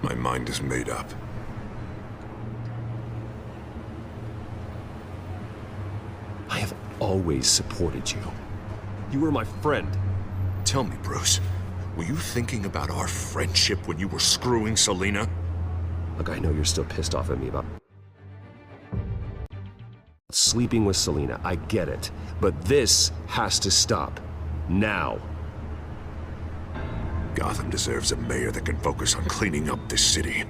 My mind is made up. I have always supported you. You were my friend. Tell me, Bruce, were you thinking about our friendship when you were screwing Selina? Look, I know you're still pissed off at me about sleeping with Selina. I get it. But this has to stop. Now. Gotham deserves a mayor that can focus on cleaning up this city.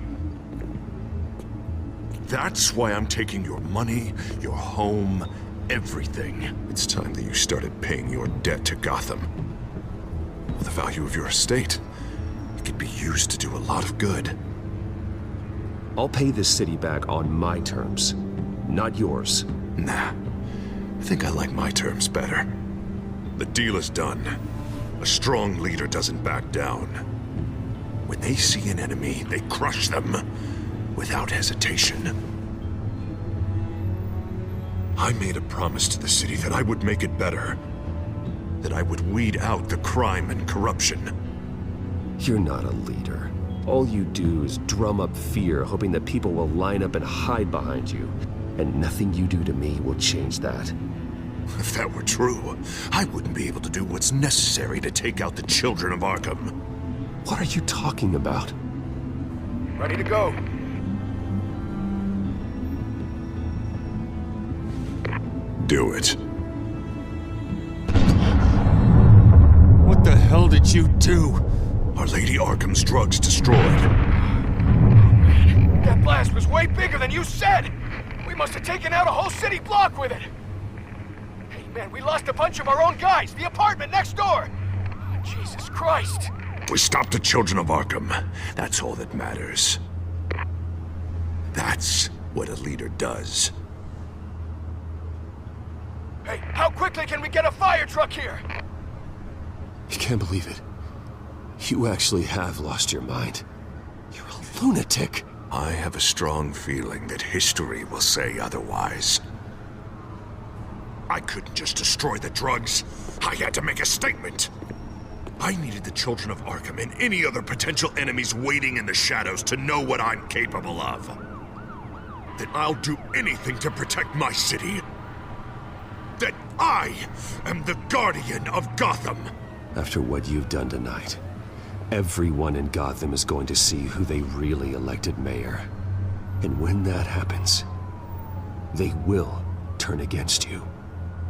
That's why I'm taking your money, your home, everything. It's time that you started paying your debt to Gotham. The value of your estate, it could be used to do a lot of good. I'll pay this city back on my terms, not yours. Nah, I think I like my terms better. The deal is done. A strong leader doesn't back down. When they see an enemy, they crush them without hesitation. I made a promise to the city that I would make it better. That I would weed out the crime and corruption. You're not a leader. All you do is drum up fear, hoping that people will line up and hide behind you. And nothing you do to me will change that. If that were true, I wouldn't be able to do what's necessary to take out the Children of Arkham. What are you talking about? Ready to go. Do it. What the hell did you do? Are Lady Arkham's drugs destroyed? That blast was way bigger than you said! We must have taken out a whole city block with it! Hey man, we lost a bunch of our own guys! The apartment next door! Jesus Christ! We stopped the Children of Arkham. That's all that matters. That's what a leader does. Hey, how quickly can we get a fire truck here? I can't believe it. You actually have lost your mind. You're a lunatic. I have a strong feeling that history will say otherwise. I couldn't just destroy the drugs. I had to make a statement. I needed the Children of Arkham and any other potential enemies waiting in the shadows to know what I'm capable of. That I'll do anything to protect my city. That I am the guardian of Gotham. After what you've done tonight, everyone in Gotham is going to see who they really elected mayor. And when that happens, they will turn against you.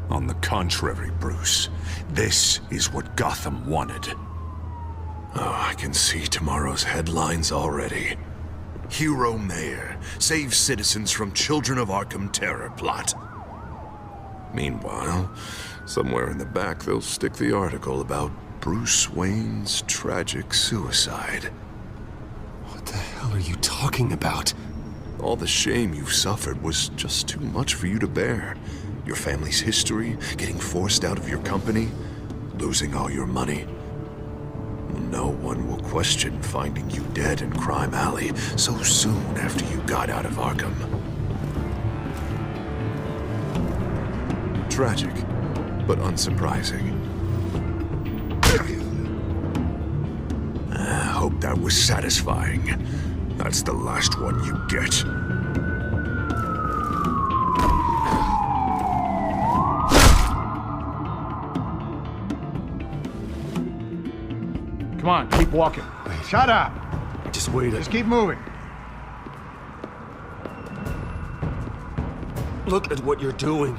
On the contrary, Bruce, this is what Gotham wanted. Oh, I can see tomorrow's headlines already. Hero Mayor saves citizens from Children of Arkham terror plot. Meanwhile, somewhere in the back they'll stick the article about Bruce Wayne's tragic suicide. What the hell are you talking about? All the shame you've suffered was just too much for you to bear. Your family's history, getting forced out of your company, losing all your money. No one will question finding you dead in Crime Alley so soon after you got out of Arkham. Tragic, but unsurprising. I hope that was satisfying. That's the last one you get. Come on, keep walking. Shut up! Just wait. Just keep moving. Look at what you're doing.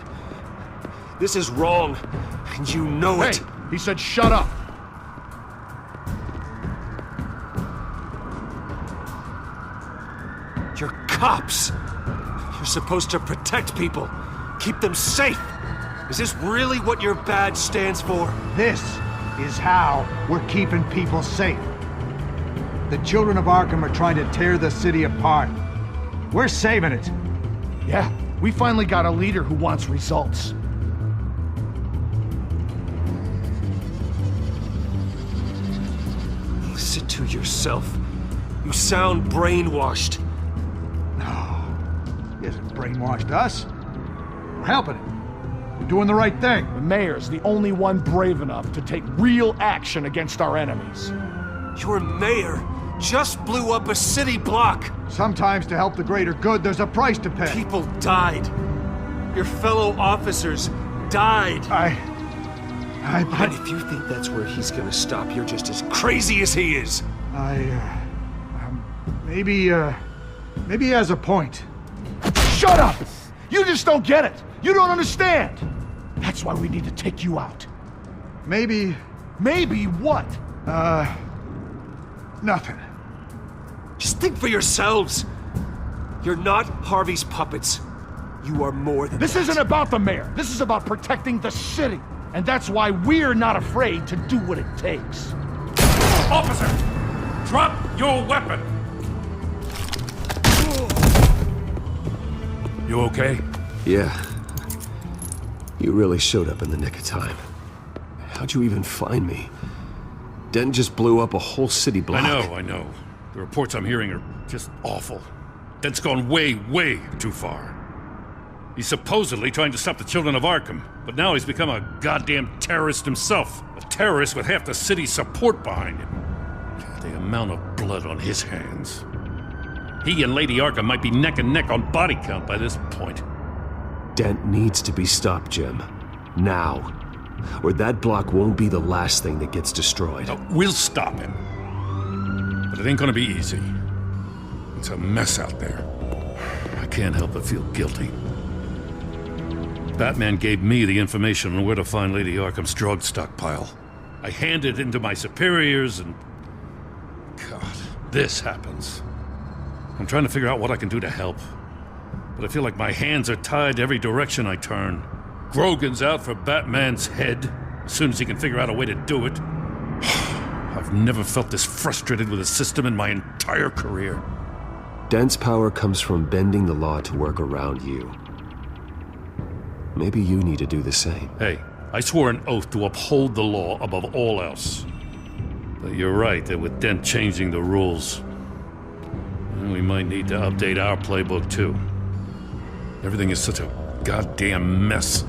This is wrong, and you know it. Hey, he said shut up. You're cops. You're supposed to protect people, keep them safe. Is this really what your badge stands for? This is how we're keeping people safe. The Children of Arkham are trying to tear the city apart. We're saving it. Yeah, we finally got a leader who wants results. Listen to yourself. You sound brainwashed. No, he hasn't brainwashed us. We're helping him. We're doing the right thing. The mayor's the only one brave enough to take real action against our enemies. Your mayor just blew up a city block. Sometimes to help the greater good, there's a price to pay. People died. Your fellow officers died. And if you think that's where he's gonna stop, you're just as crazy as he is. Maybe he has a point. Shut up! You just don't get it. You don't understand. That's why we need to take you out. Maybe... Maybe what? Nothing. Just think for yourselves. You're not Harvey's puppets. You are more than This isn't about the mayor. This is about protecting the city. And that's why we're not afraid to do what it takes. Officer! Drop your weapon! You okay? Yeah. You really showed up in the nick of time. How'd you even find me? Den just blew up a whole city block. I know. The reports I'm hearing are just awful. Den's gone way, way too far. He's supposedly trying to stop the Children of Arkham, but now he's become a goddamn terrorist himself. A terrorist with half the city's support behind him. The amount of blood on his hands. He and Lady Arkham might be neck and neck on body count by this point. Dent needs to be stopped, Jim. Now. Or that block won't be the last thing that gets destroyed. We'll stop him. But it ain't gonna be easy. It's a mess out there. I can't help but feel guilty. Batman gave me the information on where to find Lady Arkham's drug stockpile. I handed it into my superiors and... God, this happens. I'm trying to figure out what I can do to help. But I feel like my hands are tied every direction I turn. Grogan's out for Batman's head, as soon as he can figure out a way to do it. I've never felt this frustrated with a system in my entire career. Dent's power comes from bending the law to work around you. Maybe you need to do the same. Hey, I swore an oath to uphold the law above all else. But you're right that with Dent changing the rules, we might need to update our playbook too. Everything is such a goddamn mess.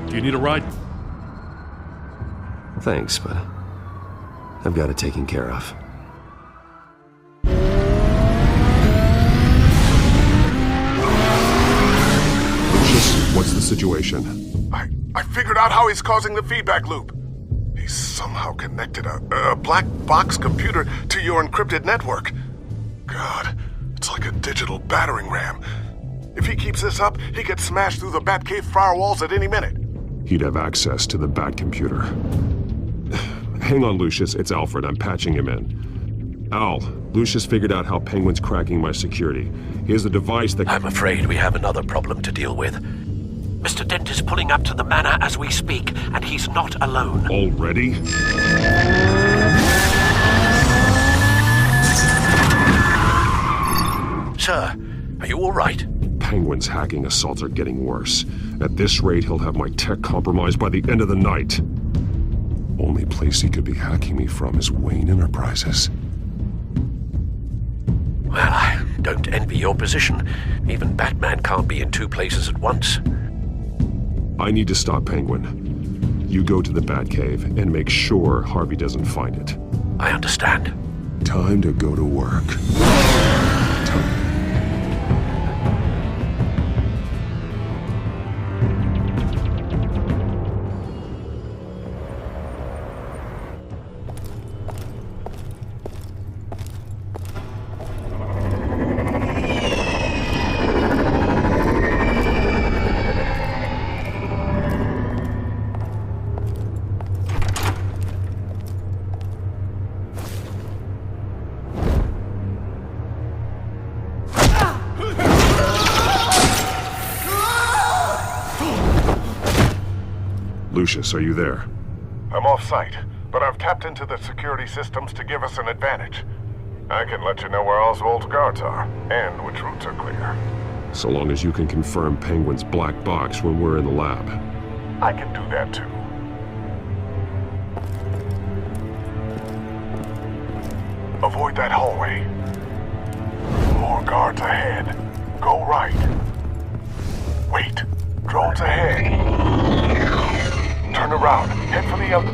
Do you need a ride? Thanks, but I've got it taken care of. Lucius, what's the situation? I figured out how he's causing the feedback loop. He's somehow connected a black box computer to your encrypted network. God, it's like a digital battering ram. If he keeps this up, he could smash through the Batcave firewalls at any minute. He'd have access to the Bat computer. Hang on, Lucius. It's Alfred. I'm patching him in. Al, Lucius figured out how Penguin's cracking my security. He has a device that... I'm afraid we have another problem to deal with. Mr. Dent is pulling up to the manor as we speak, and he's not alone. Already? Sir, are you all right? Penguin's hacking assaults are getting worse. At this rate, he'll have my tech compromised by the end of the night. Only place he could be hacking me from is Wayne Enterprises. Well, I don't envy your position. Even Batman can't be in two places at once. I need to stop Penguin. You go to the Batcave and make sure Harvey doesn't find it. I understand. Time to go to work. Lucius, are you there? I'm off-site, but I've tapped into the security systems to give us an advantage. I can let you know where Oswald's guards are, and which routes are clear. So long as you can confirm Penguin's black box when we're in the lab. I can do that too. Avoid that hallway. More guards ahead. Go right. Wait. Drones ahead. Turn around. Head for the other.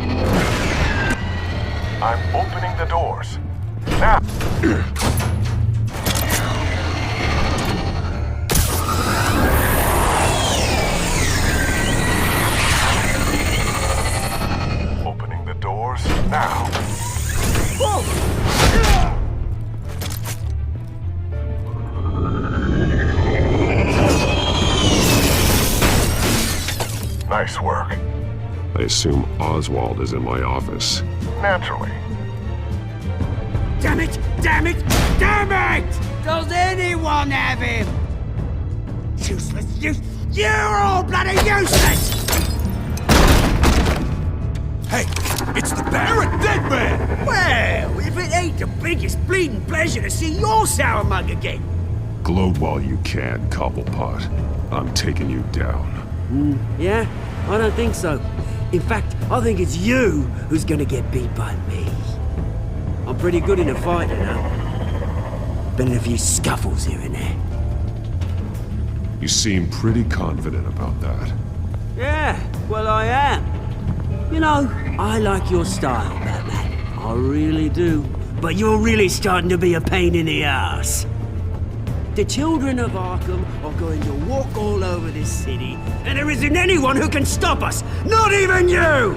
I'm opening the doors. Now. Opening the doors now. Nice work. I assume Oswald is in my office. Naturally. Damn it! Damn it! Damn it! Does anyone have him? Useless! You're all bloody useless! Hey, it's the Bat. You're a dead man! Well, if it ain't the biggest bleeding pleasure to see your sour mug again. Gloat while you can, Cobblepot. I'm taking you down. Yeah? I don't think so. In fact, I think it's you who's gonna get beat by me. I'm pretty good in a fight, you know. Been in a few scuffles here and there. You seem pretty confident about that. Yeah, well I am. You know, I like your style, Batman. I really do. But you're really starting to be a pain in the ass. The Children of Arkham are going to walk all over this city, and there isn't anyone who can stop us, not even you!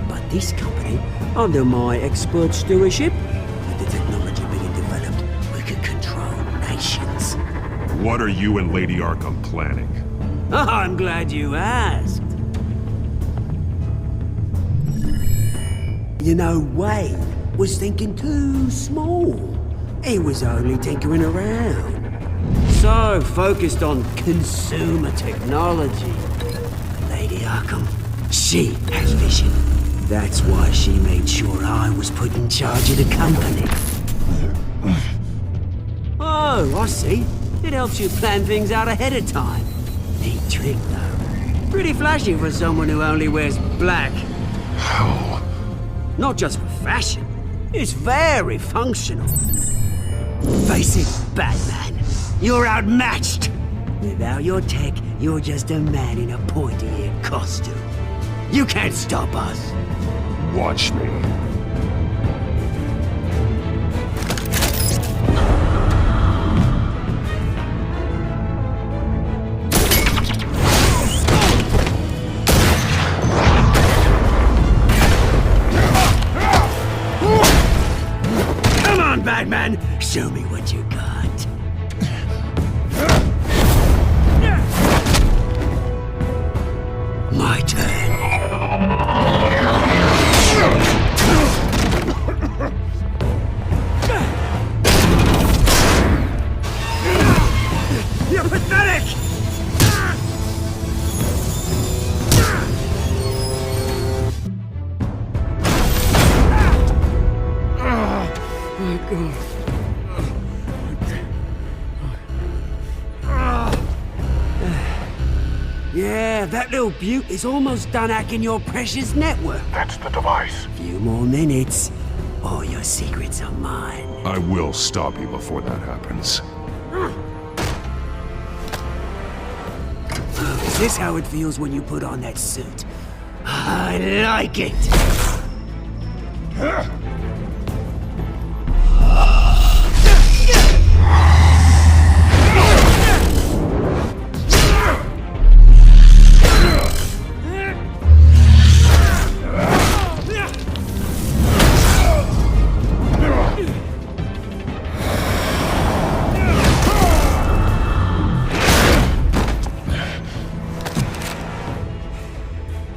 But this company, under my expert stewardship, with the technology being developed, we could control nations. What are you and Lady Arkham planning? I'm glad you asked. You know, Wayne was thinking too small. He was only tinkering around. So focused on consumer technology. Lady Arkham, she has vision. That's why she made sure I was put in charge of the company. Oh, I see. It helps you plan things out ahead of time. Neat trick, though. Pretty flashy for someone who only wears black. How? Not just for fashion. It's very functional. Face it, Batman. You're outmatched. Without your tech, you're just a man in a pointy-eared costume. You can't stop us. Watch me. Come on, Batman. Show me what you got. My turn. You're pathetic! My God. Yeah, that little beaut is almost done hacking your precious network. That's the device. Few more minutes. All your secrets are mine. I will stop you before that happens. Is this how it feels when you put on that suit? I like it!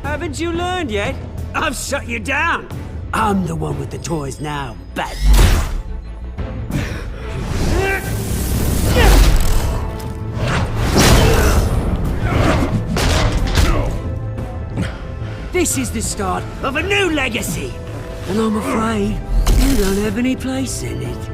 Haven't you learned yet? I've shut you down. I'm the one with the toys now, Batman. This is the start of a new legacy, and I'm afraid you don't have any place in it.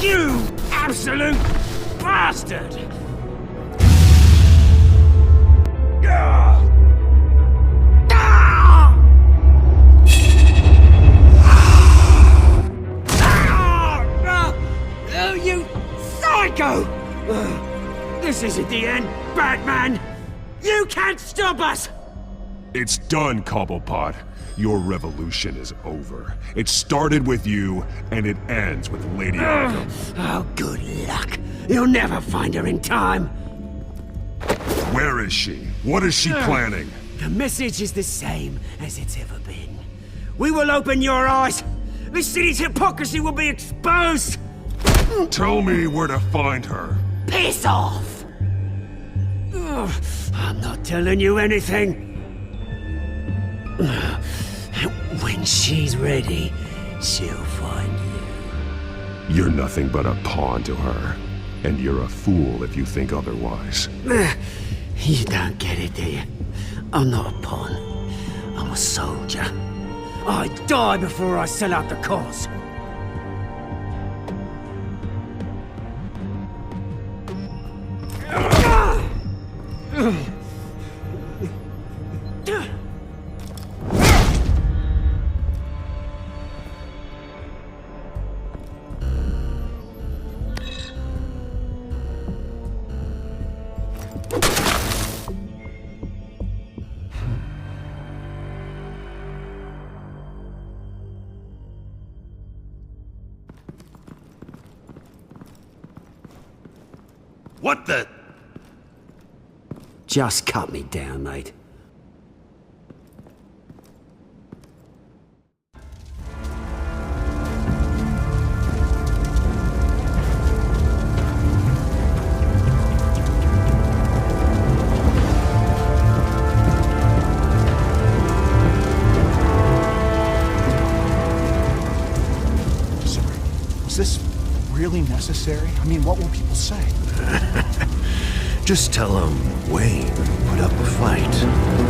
You absolute bastard! Oh, you psycho! This isn't the end, Batman! You can't stop us! It's done, Cobblepot. Your revolution is over. It started with you, and it ends with Lady Arkham. Oh, good luck. You'll never find her in time. Where is she? What is she planning? The message is the same as it's ever been. We will open your eyes. The city's hypocrisy will be exposed. Tell me where to find her. Piss off! Ugh, I'm not telling you anything. When she's ready, she'll find you. You're nothing but a pawn to her. And you're a fool if you think otherwise. You don't get it, do you? I'm not a pawn. I'm a soldier. I die before I sell out the cause. What the? Just cut me down, mate. Was this really necessary? I mean, what will people say? Just tell them Wayne put up a fight.